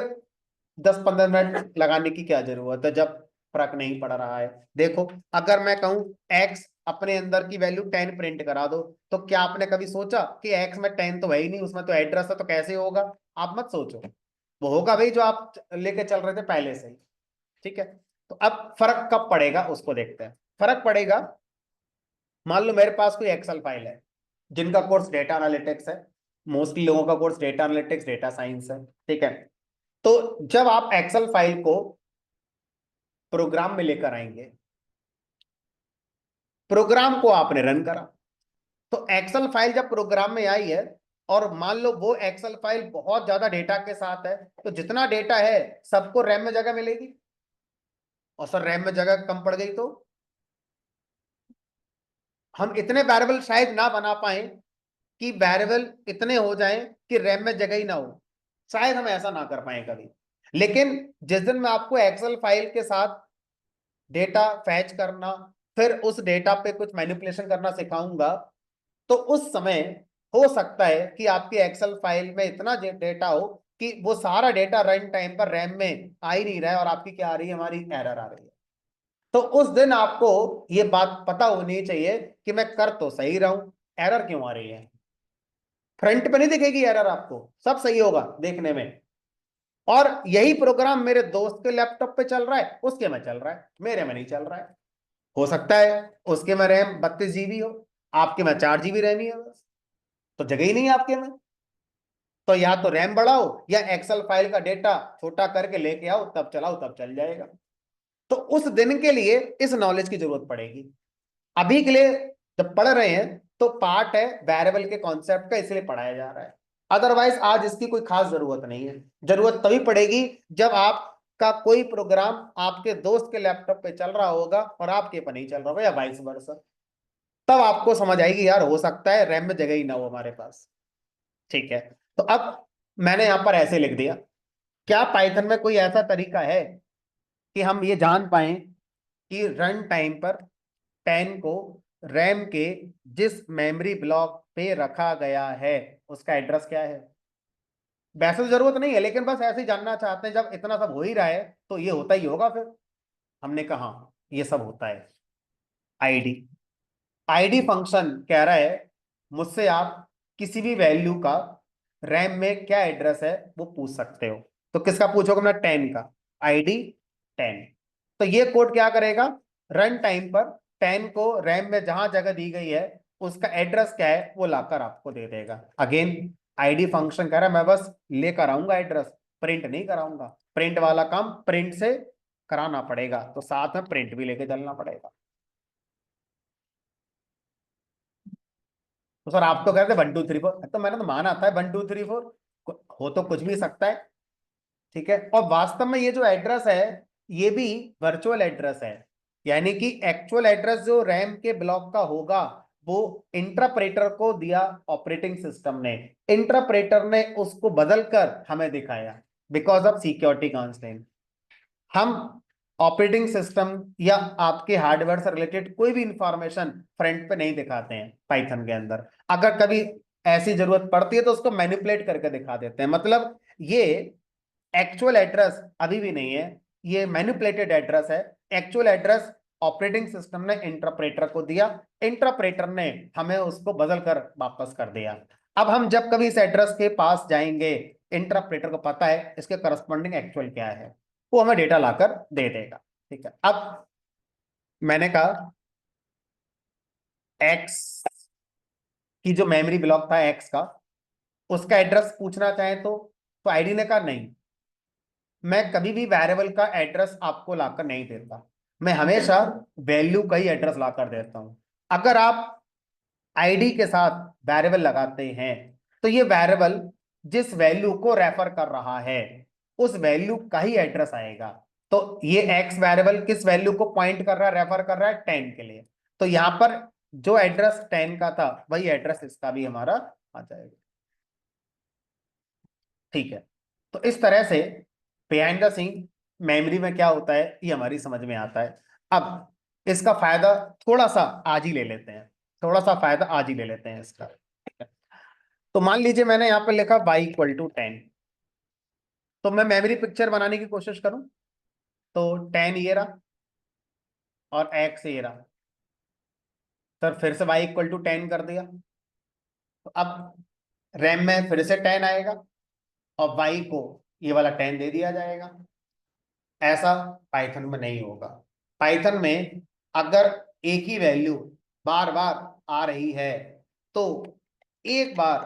10-15 मिनट लगाने की क्या जरूरत है जब फर्क नहीं पड़ रहा है। देखो, अगर मैं कहूं x अपने अंदर की वैल्यू 10 प्रिंट करा दो, तो क्या आपने कभी सोचा कि x में 10 तो है ही नहीं, उसमें तो एड्रेस है, तो कैसे होगा? आप मत सोचो, वो होगा भाई जो आप लेके चल रहे थे पहले से ही। ठीक है, तो अब फर्क कब पड़ेगा उसको देखते हैं। फर्क पड़ेगा, मान लो मेरे पास कोई एक्सेल फाइल है, जिनका कोर्स डेटा एनालिटिक्स है, मोस्टली लोगों का course data analytics data science है। ठीक है, तो जब आप एक्सेल फाइल को प्रोग्राम में लेकर आएंगे, प्रोग्राम को आपने रन करा, तो एक्सेल फाइल जब प्रोग्राम में आई है, और मान लो वो एक्सेल फाइल बहुत ज्यादा डेटा के साथ है, तो जितना डेटा है सबको रैम में जगह मिलेगी, और सर रैम में जगह कम पड़ गई तो हम इतने वेरिएबल शायद ना बना पाए कि वेरिएबल इतने हो जाएं कि रैम में जगह ही ना हो, शायद हम ऐसा ना कर पाए कभी। लेकिन जिस दिन मैं आपको एक्सेल फाइल के साथ डेटा फैच करना, फिर उस डेटा पे कुछ मैनिपुलेशन करना सिखाऊंगा, तो उस समय हो सकता है कि आपकी एक्सेल फाइल में इतना डेटा हो कि वो सारा डेटा रन टाइम पर रैम में आ ही नहीं रहा है, और आपकी क्या आ रही है, हमारी एरर आ रही है। तो उस दिन आपको ये बात पता होनी चाहिए कि मैं कर तो सही रहा हूं, एरर क्यों आ रही है। फ्रंट पे नहीं दिखेगी एरर आपको, सब सही होगा देखने में, और यही प्रोग्राम मेरे दोस्त के लैपटॉप पे चल रहा है, उसके में चल रहा है, मेरे में नहीं चल रहा है। हो सकता है उसके में रैम 32 GB हो, आपके में 4 GB रैम ही है बस, तो जगह ही नहीं है आपके में। तो या तो रैम बढ़ाओ या एक्सेल फाइल का डेटा छोटा करके लेके आओ, तब चलाओ, तब चल जाएगा। तो उस दिन के लिए इस नॉलेज की जरूरत पड़ेगी। अभी के लिए जब पढ़ रहे हैं तो पार्ट है वेरिएबल के कॉन्सेप्ट का, इसलिए पढ़ाया जा रहा है। अदरवाइज आज इसकी कोई खास जरूरत नहीं है। जरूरत तभी पड़ेगी जब आपका कोई प्रोग्राम आपके दोस्त के लैपटॉप पे चल रहा होगा और आपके पर नहीं चल रहा होगा, या वाइस वर्सा, तब आपको समझ आएगी यार हो सकता है रैम में जगह ही ना हो हमारे पास। ठीक है, तो अब मैंने यहां पर ऐसे लिख दिया। क्या पाइथन में कोई ऐसा तरीका है कि हम ये जान पाए कि रन टाइम पर 10 को रैम के जिस मेमोरी ब्लॉक पे रखा गया है उसका एड्रेस क्या है। वैसे तो जरूरत नहीं है, लेकिन बस ऐसे ही जानना चाहते हैं, जब इतना सब हो ही रहा है तो ये होता ही होगा फिर। हमने कहा ये सब होता है। आईडी, आईडी फंक्शन कह रहा है मुझसे आप किसी भी वैल्यू का रैम में क्या एड्रेस है वो पूछ सकते हो। तो किसका पूछोगे ना, 10 का, आईडी 10। तो ये कोड क्या करेगा, रन टाइम पर 10 को रैम में जहां जगह दी गई है उसका एड्रेस क्या है वो लाकर आपको दे देगा। अगेन आईडी फंक्शन कह रहा है मैं बस लेकर आऊंगा एड्रेस, प्रिंट नहीं कराऊंगा। प्रिंट वाला काम प्रिंट से कराना पड़ेगा, तो साथ में प्रिंट भी लेके चलना पड़ेगा। तो सर आप तो कहते 1 2 3 4, तो मैंने तो माना था 1 2 3 4 हो तो कुछ भी सकता है। ठीक है, और वास्तव में ये जो एड्रेस है ये भी वर्चुअल एड्रेस है, यानी कि एक्चुअल एड्रेस जो रैम के ब्लॉक का होगा वो इंटरप्रेटर को दिया ऑपरेटिंग सिस्टम ने, इंटरप्रेटर ने उसको बदलकर हमें दिखाया बिकॉज ऑफ सिक्योरिटी काउंसलिंग। हम ऑपरेटिंग सिस्टम या आपके हार्डवेयर से रिलेटेड कोई भी इंफॉर्मेशन फ्रंट पे नहीं दिखाते हैं पाइथन के अंदर। अगर कभी ऐसी जरूरत पड़ती है तो उसको मैनिपुलेट करके दिखा देते हैं। मतलब ये एक्चुअल एड्रेस अभी भी नहीं है, ये मैनिपुलेटेड एड्रेस है। एक्चुअल एड्रेस ऑपरेटिंग सिस्टम ने इंटरप्रेटर को दिया, इंटरप्रेटर ने हमें उसको बदल कर वापस कर दिया। अब हम जब कभी इस एड्रेस के पास जाएंगे, इंटरप्रेटर को पता है इसके करस्पॉन्डिंग एक्चुअल क्या है, वो हमें डेटा लाकर दे देगा। ठीक है, अब मैंने कहा एक्स की जो मेमोरी ब्लॉक था एक्स का, उसका एड्रेस पूछना चाहे तो आईडी ने कहा नहीं, मैं कभी भी वेरिएबल का एड्रेस आपको लाकर नहीं देता, मैं हमेशा वैल्यू का ही एड्रेस लाकर देता हूं। अगर आप आईडी के साथ वेरिएबल लगाते हैं तो ये वेरिएबल जिस वैल्यू को रेफर कर रहा है उस वैल्यू का ही एड्रेस आएगा। तो ये एक्स वेरिएबल किस वैल्यू को पॉइंट कर रहा है, रेफर कर रहा है 10 के लिए, तो यहां पर जो एड्रेस 10 का था वही एड्रेस इसका भी हमारा आ जाएगा। ठीक है, तो इस तरह से बिहाइंड द सीन मेमोरी में क्या होता है ये हमारी समझ में आता है। अब इसका फायदा थोड़ा सा आज ही ले लेते हैं, थोड़ा सा फायदा आज ही ले लेते हैं इसका। ठीक है, तो मान लीजिए मैंने यहाँ पे लिखा y = 10, तो मैं मेमोरी पिक्चर बनाने की कोशिश करूं तो 10 ये रहा और x ये रहा। सर फिर से y = 10 कर दिया, तो अब रैम में फिर से 10 आएगा और y को ये वाला 10 दे दिया जाएगा। ऐसा पाइथन में नहीं होगा। पाइथन में अगर एक ही वैल्यू बार बार आ रही है तो एक बार,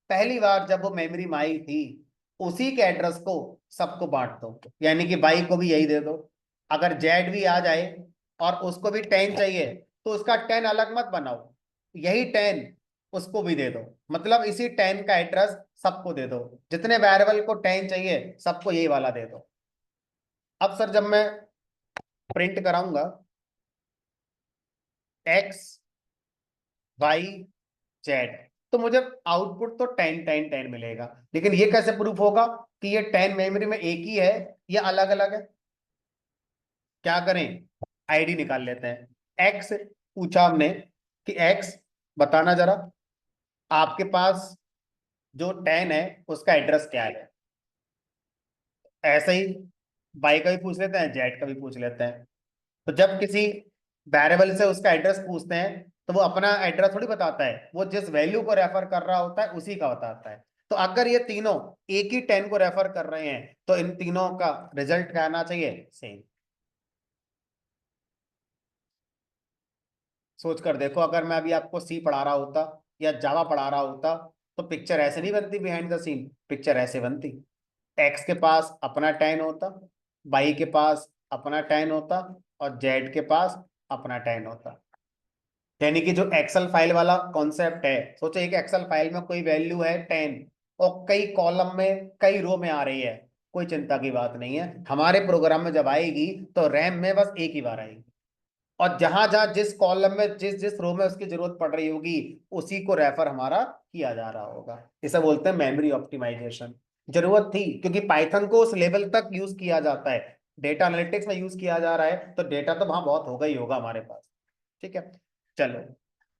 पहली बार जब वो मेमोरी में आई थी उसी के एड्रेस को सबको बांट दो, यानी कि बाई को भी यही दे दो। अगर जेड भी आ जाए और उसको भी 10 चाहिए तो उसका 10 अलग मत बनाओ, यही 10 उसको भी दे दो, मतलब इसी 10 का एड्रेस सबको दे दो। जितने वेरिएबल को 10 चाहिए सबको यही वाला दे दो। अब सर जब मैं प्रिंट कराऊंगा एक्स वाई जेड तो मुझे आउटपुट तो 10 10 10 मिलेगा, लेकिन ये कैसे प्रूफ होगा कि ये 10 मेमोरी में एक ही है या अलग अलग है। क्या करें, आईडी निकाल लेते हैं। एक्स पूछा हमने कि एक्स बताना जरा आपके पास जो 10 है उसका एड्रेस क्या है। ऐसे ही वाई का भी पूछ लेते हैं, जेड का भी पूछ लेते हैं। तो जब किसी वेरिएबल से उसका एड्रेस पूछते हैं तो वो अपना एड्रेस थोड़ी बताता है, वो जिस वैल्यू को रेफर कर रहा होता है उसी का बताता है। तो अगर ये तीनों एक ही 10 को रेफर कर रहे हैं तो इन तीनों का रिजल्ट क्या आना चाहिए, सेम। सोच कर देखो, अगर मैं अभी आपको सी पढ़ा रहा होता या जावा पढ़ा रहा होता तो पिक्चर ऐसे नहीं बनती, बिहाइंड द सीन पिक्चर ऐसे बनती। एक्स के पास अपना 10 होता, वाई के पास अपना 10 होता और जेड के पास अपना 10 होता। यानी कि जो एक्सेल फाइल वाला कॉन्सेप्ट है, सोचो एक एक्सेल फाइल में कोई वैल्यू है 10 और कई कॉलम में कई रो में आ रही है, कोई चिंता की बात नहीं है। हमारे प्रोग्राम में जब आएगी तो रैम में बस एक ही बार आएगी और जहां जहां जिस कॉलम में जिस जिस रो में उसकी जरूरत पड़ रही होगी उसी को रेफर हमारा किया जा रहा होगा। इसे बोलते हैं मेमोरी ऑप्टिमाइजेशन। जरूरत थी क्योंकि पाइथन को उस लेवल तक यूज किया जाता है, डेटा एनालिटिक्स में यूज किया जा रहा है तो डेटा तो वहां बहुत होगा ही होगा हमारे पास। ठीक है, चलो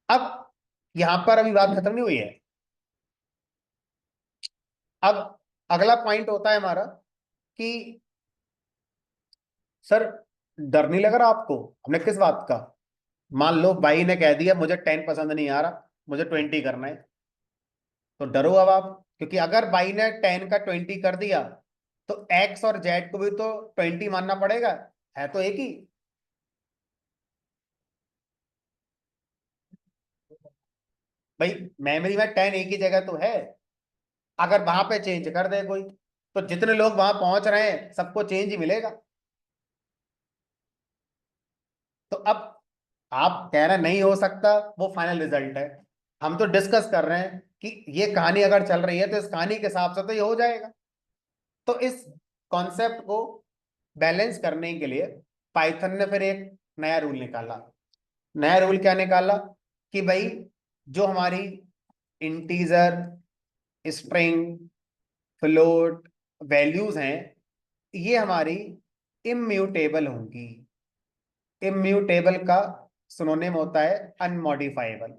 अब यहां पर अभी बात खत्म नहीं हुई है। अब अगला पॉइंट होता है हमारा कि सर डर नहीं लग रहा आपको, हमने किस बात का? मान लो भाई ने कह दिया मुझे 10 पसंद नहीं आ रहा, मुझे 20 करना है, तो डरो अब आप, क्योंकि अगर बाई ने 10 का 20 कर दिया तो एक्स और जेड को भी तो 20 मानना पड़ेगा, है तो एक ही। भाई मेमोरी में 10 एक ही जगह तो है, अगर वहां पे चेंज कर दे कोई, तो जितने लोग वहां पहुंच रहे हैं सबको चेंज ही मिलेगा। तो अब आप कह रहे हैं नहीं हो सकता, वो फाइनल रिजल्ट है। हम तो डिस्कस कर रहे हैं कि ये कहानी अगर चल रही है तो इस कहानी के हिसाब से तो ये हो जाएगा। तो इस कॉन्सेप्ट को बैलेंस करने के लिए पाइथन ने फिर एक नया रूल निकाला। नया रूल क्या निकाला कि भाई जो हमारी इंटीजर, स्ट्रिंग, फ्लोट वैल्यूज हैं, ये हमारी इम्म्यूटेबल होंगी। इम्म्यूटेबल का सिनोनिम होता है अनमॉडिफाइबल।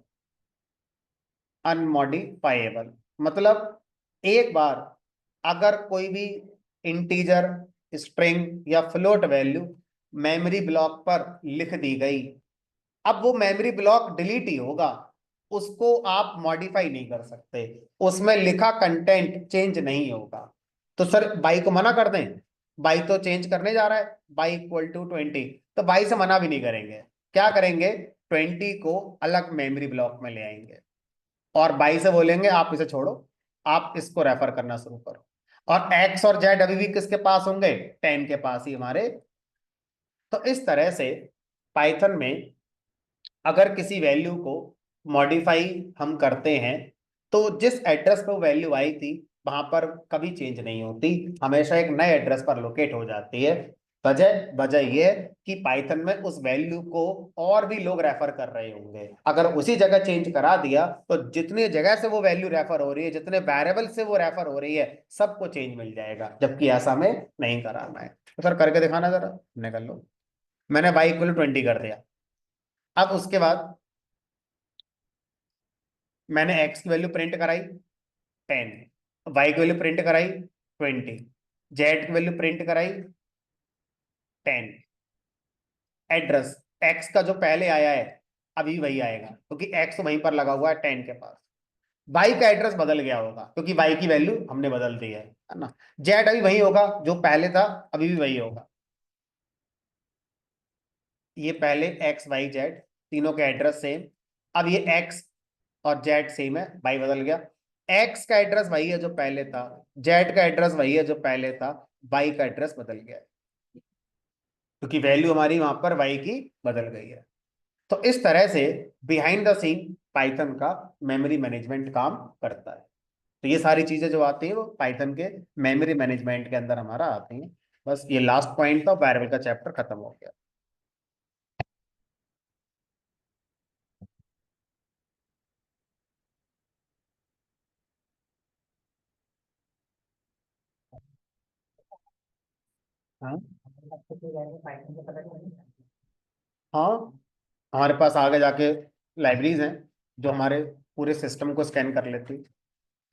अनमॉडिफाइबल मतलब एक बार अगर कोई भी इंटीजर, स्ट्रिंग या फ्लोट वैल्यू मेमोरी ब्लॉक पर लिख दी गई, अब वो मेमोरी ब्लॉक डिलीट ही होगा, उसको आप मॉडिफाई नहीं कर सकते, उसमें लिखा कंटेंट चेंज नहीं होगा। तो सर बाई को मना कर दें, बाई तो चेंज करने जा रहा है, बाई इक्वल टू 20, तो बाई से मना भी नहीं करेंगे। क्या करेंगे, 20 को अलग मेमोरी ब्लॉक में ले आएंगे और बाई से बोलेंगे आप इसे छोड़ो, आप इसको रेफर करना शुरू करो। और एक्स और जेड अभी भी किसके पास होंगे, 10 के पास ही हमारे। तो इस तरह से पाइथन में अगर किसी वैल्यू को मॉडिफाई हम करते हैं तो जिस एड्रेस पे वो वैल्यू आई थी वहां पर कभी चेंज नहीं होती, हमेशा एक नए एड्रेस पर लोकेट हो जाती है। वजह वजह यह है कि पाइथन में उस वैल्यू को और भी लोग रेफर कर रहे होंगे, अगर उसी जगह चेंज करा दिया तो जितनी जगह से वो वैल्यू रेफर हो रही है, जितने वेरिएबल से वो रेफर हो रही है, सबको चेंज मिल जाएगा, जबकि ऐसा हमें नहीं कराना है। तो सर करके दिखाना जरा, निकल लो। मैंने बाई इक्वल 20 कर दिया। अब उसके बाद मैंने एक्स की वैल्यू प्रिंट कराई 10, वाई की वैल्यू प्रिंट कराई 20, जेड की वैल्यू प्रिंट कराई 10। एड्रेस एक्स का जो पहले आया है अभी वही आएगा, क्योंकि एक्स तो वहीं पर लगा हुआ है 10 के पास। वाई का एड्रेस बदल गया होगा क्योंकि वाई की वैल्यू हमने बदल दी है ना। जेड अभी वही होगा जो पहले था, अभी भी वही होगा। ये पहले एक्स वाई जेड तीनों के एड्रेस सेम, अब ये एक्स और जेड सेम है, वाई बदल गया। एक्स का एड्रेस वही है जो पहले था, जेड का एड्रेस वही है जो पहले था, वाई का एड्रेस बदल गया है, क्योंकि वैल्यू हमारी वहां पर वाई की बदल गई है। तो इस तरह से बिहाइंड द सीन पाइथन का मेमोरी मैनेजमेंट काम करता है। तो ये सारी चीजें जो आती हैं वो पाइथन के मेमोरी मैनेजमेंट के अंदर हमारा आती हैं। बस ये लास्ट पॉइंट था, वेरिएबल का चैप्टर खत्म हो गया। हाँ हाँ, हमारे पास आगे जाके लाइब्रेरीज हैं जो हमारे पूरे सिस्टम को स्कैन कर लेती,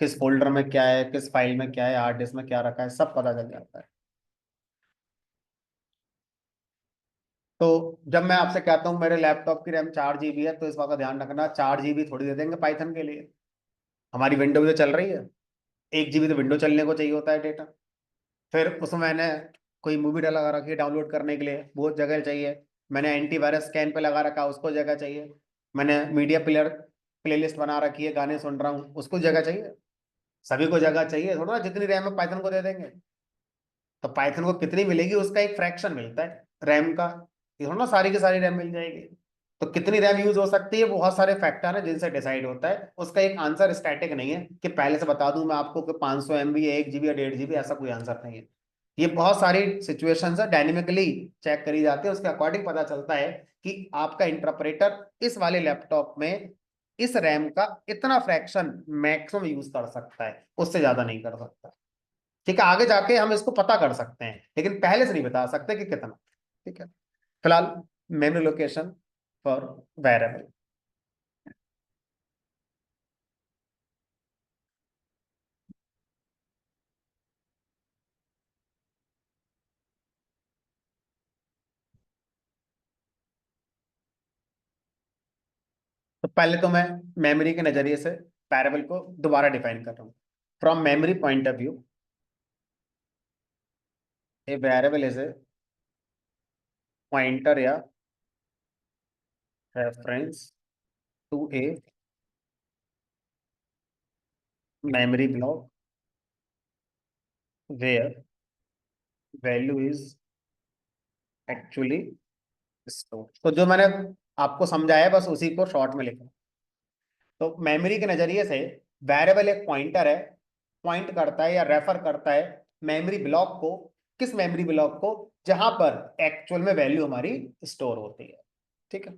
किस फोल्डर में क्या है, किस फाइल में क्या है, हार्ड डिस्क में क्या रखा है, सब पता चल जाता है। तो जब मैं आपसे कहता हूँ मेरे लैपटॉप की रैम 4 GB है, तो इस बात का ध्यान रखना, 4 GB थोड़ी दे देंगे पाइथन के लिए। हमारी विंडो भी तो चल रही है, 1 GB तो विंडो चलने को चाहिए होता है डेटा। फिर उसमें मैंने कोई मूवी लगा रखी है डाउनलोड करने के लिए, वो जगह चाहिए। मैंने एंटीवायरस स्कैन पे लगा रखा, उसको जगह चाहिए। मैंने मीडिया प्लेयर प्लेलिस्ट बना रखी है, गाने सुन रहा हूँ, उसको जगह चाहिए। सभी को जगह चाहिए थोड़ा, जितनी रैम है पाइथन को दे देंगे। तो पाइथन को कितनी मिलेगी उसका एक फ्रैक्शन मिलता है रैम का, ये थोड़ा ना सारी की सारी रैम मिल जाएगी। तो कितनी रैम यूज हो सकती है, बहुत सारे फैक्टर हैं जिनसे डिसाइड होता है, उसका एक आंसर स्टैटिक नहीं है कि पहले से बता दूं मैं आपको कि 500 MB है, 1 GB या 1.5 GB, ऐसा कोई आंसर नहीं है। ये बहुत सारी सिचुएशंस है, डायनेमिकली चेक करी जाती है, उसके अकॉर्डिंग पता चलता है कि आपका इंटरप्रेटर इस वाले लैपटॉप में इस रैम का इतना फ्रैक्शन मैक्सिमम यूज कर सकता है, उससे ज्यादा नहीं कर सकता। ठीक है, आगे जाके हम इसको पता कर सकते हैं लेकिन पहले से नहीं बता सकते कि कितना। ठीक है, फिलहाल मेमोरी लोकेशन फॉर वेरिएबल। तो पहले तो मैं मेमोरी के नजरिए से वेरिएबल को दोबारा डिफाइन कर रहा हूँ। From memory point of view, a variable is a pointer या reference to a memory block where value is actually stored। तो जो मैंने आपको समझाया है बस उसी को शॉर्ट में लिखा। तो मेमोरी के नजरिए से वेरिएबल एक पॉइंटर है, पॉइंट करता है या रेफर करता है मेमोरी ब्लॉक को। किस मेमोरी ब्लॉक को? जहां पर एक्चुअल में वैल्यू हमारी स्टोर होती है। ठीक है।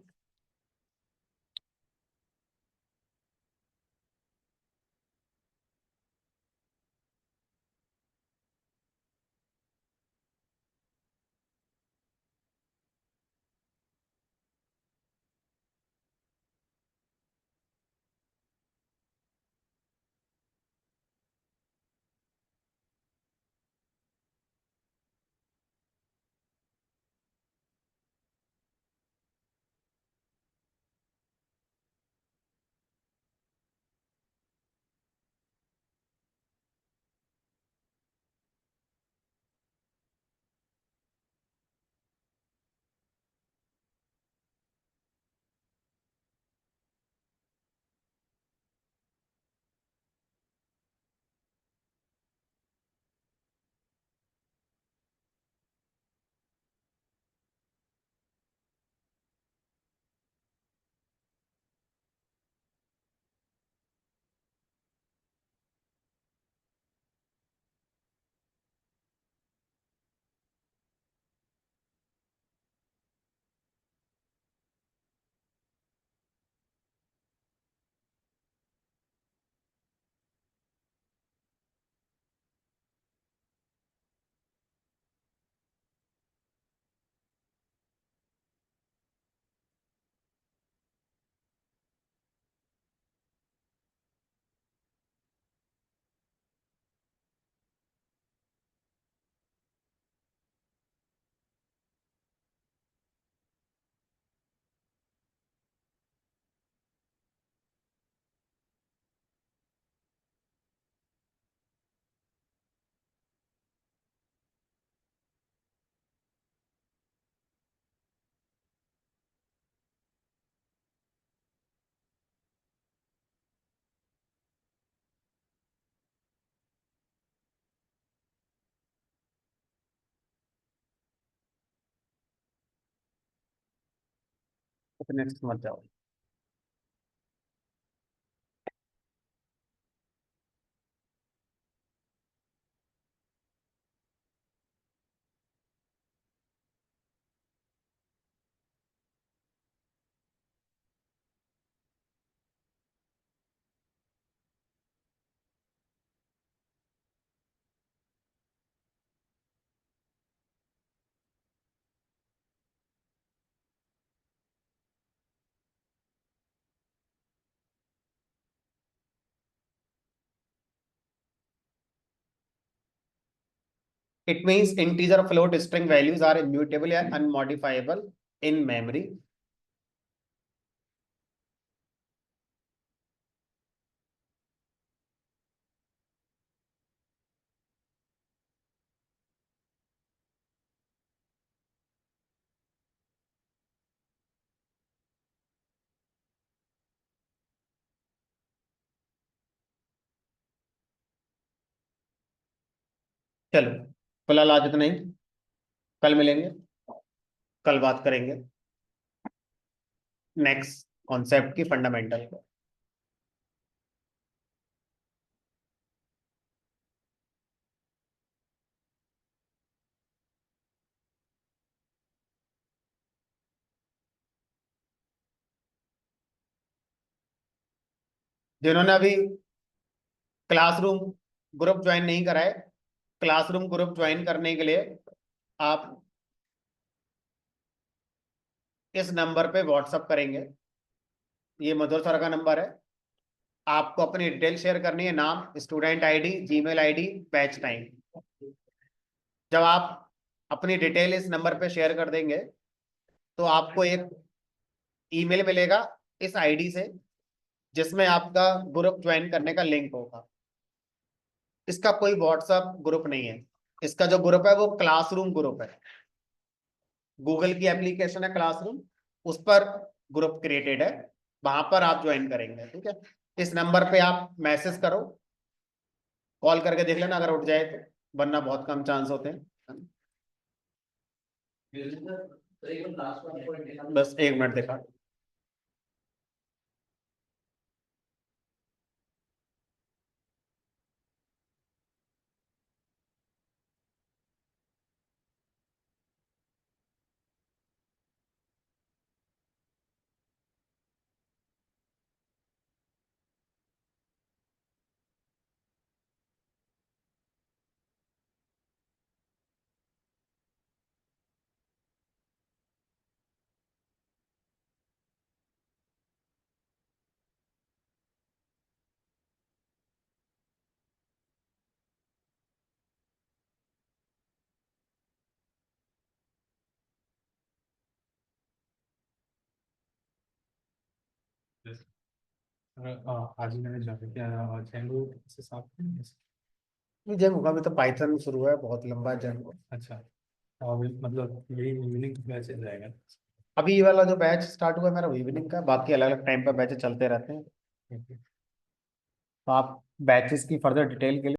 नेक्स्ट मत जाओ। It means integer float string values are immutable and unmodifiable in memory। चलो फिलहाल आज इतना ही, कल मिलेंगे, कल बात करेंगे नेक्स्ट कॉन्सेप्ट की फंडामेंटल को। जिन्होंने अभी क्लासरूम ग्रुप ज्वाइन नहीं करा है, क्लासरूम ग्रुप ज्वाइन करने के लिए आप इस नंबर पे व्हाट्सअप करेंगे। ये मधुर सर का नंबर है। आपको अपनी डिटेल शेयर करनी है, नाम, student ID, Gmail ID, batch time. जब आप अपनी डिटेल इस नंबर पे शेयर कर देंगे तो आपको एक ईमेल मिलेगा इस आईडी से, जिसमें आपका ग्रुप ज्वाइन करने का लिंक होगा। इसका कोई व्हाट्सएप ग्रुप नहीं है। इसका जो ग्रुप है वो क्लासरूम ग्रुप है। गूगल की एप्लीकेशन है क्लासरूम, उस पर ग्रुप क्रिएटेड है, वहां पर आप ज्वाइन करेंगे। ठीक है, इस नंबर पे आप मैसेज करो, कॉल करके देख लेना अगर उठ जाए तो, वरना बहुत कम चांस होते हैं। बस 1 मिनट दिखा। आज ही मैंने ज्वाइन किया जेंगो से साथ में। जेंगो का भी तो पाइथन शुरू है, बहुत लंबा है जेंगो। अच्छा, और मतलब यही इवनिंग बैच जाएगा। अभी ये वाला जो बैच स्टार्ट हुआ है मेरा इवनिंग का, बाकी अलग अलग टाइम पर बैचेस चलते रहते हैं। तो आप बैचेस की फर्दर डिटेल के लिए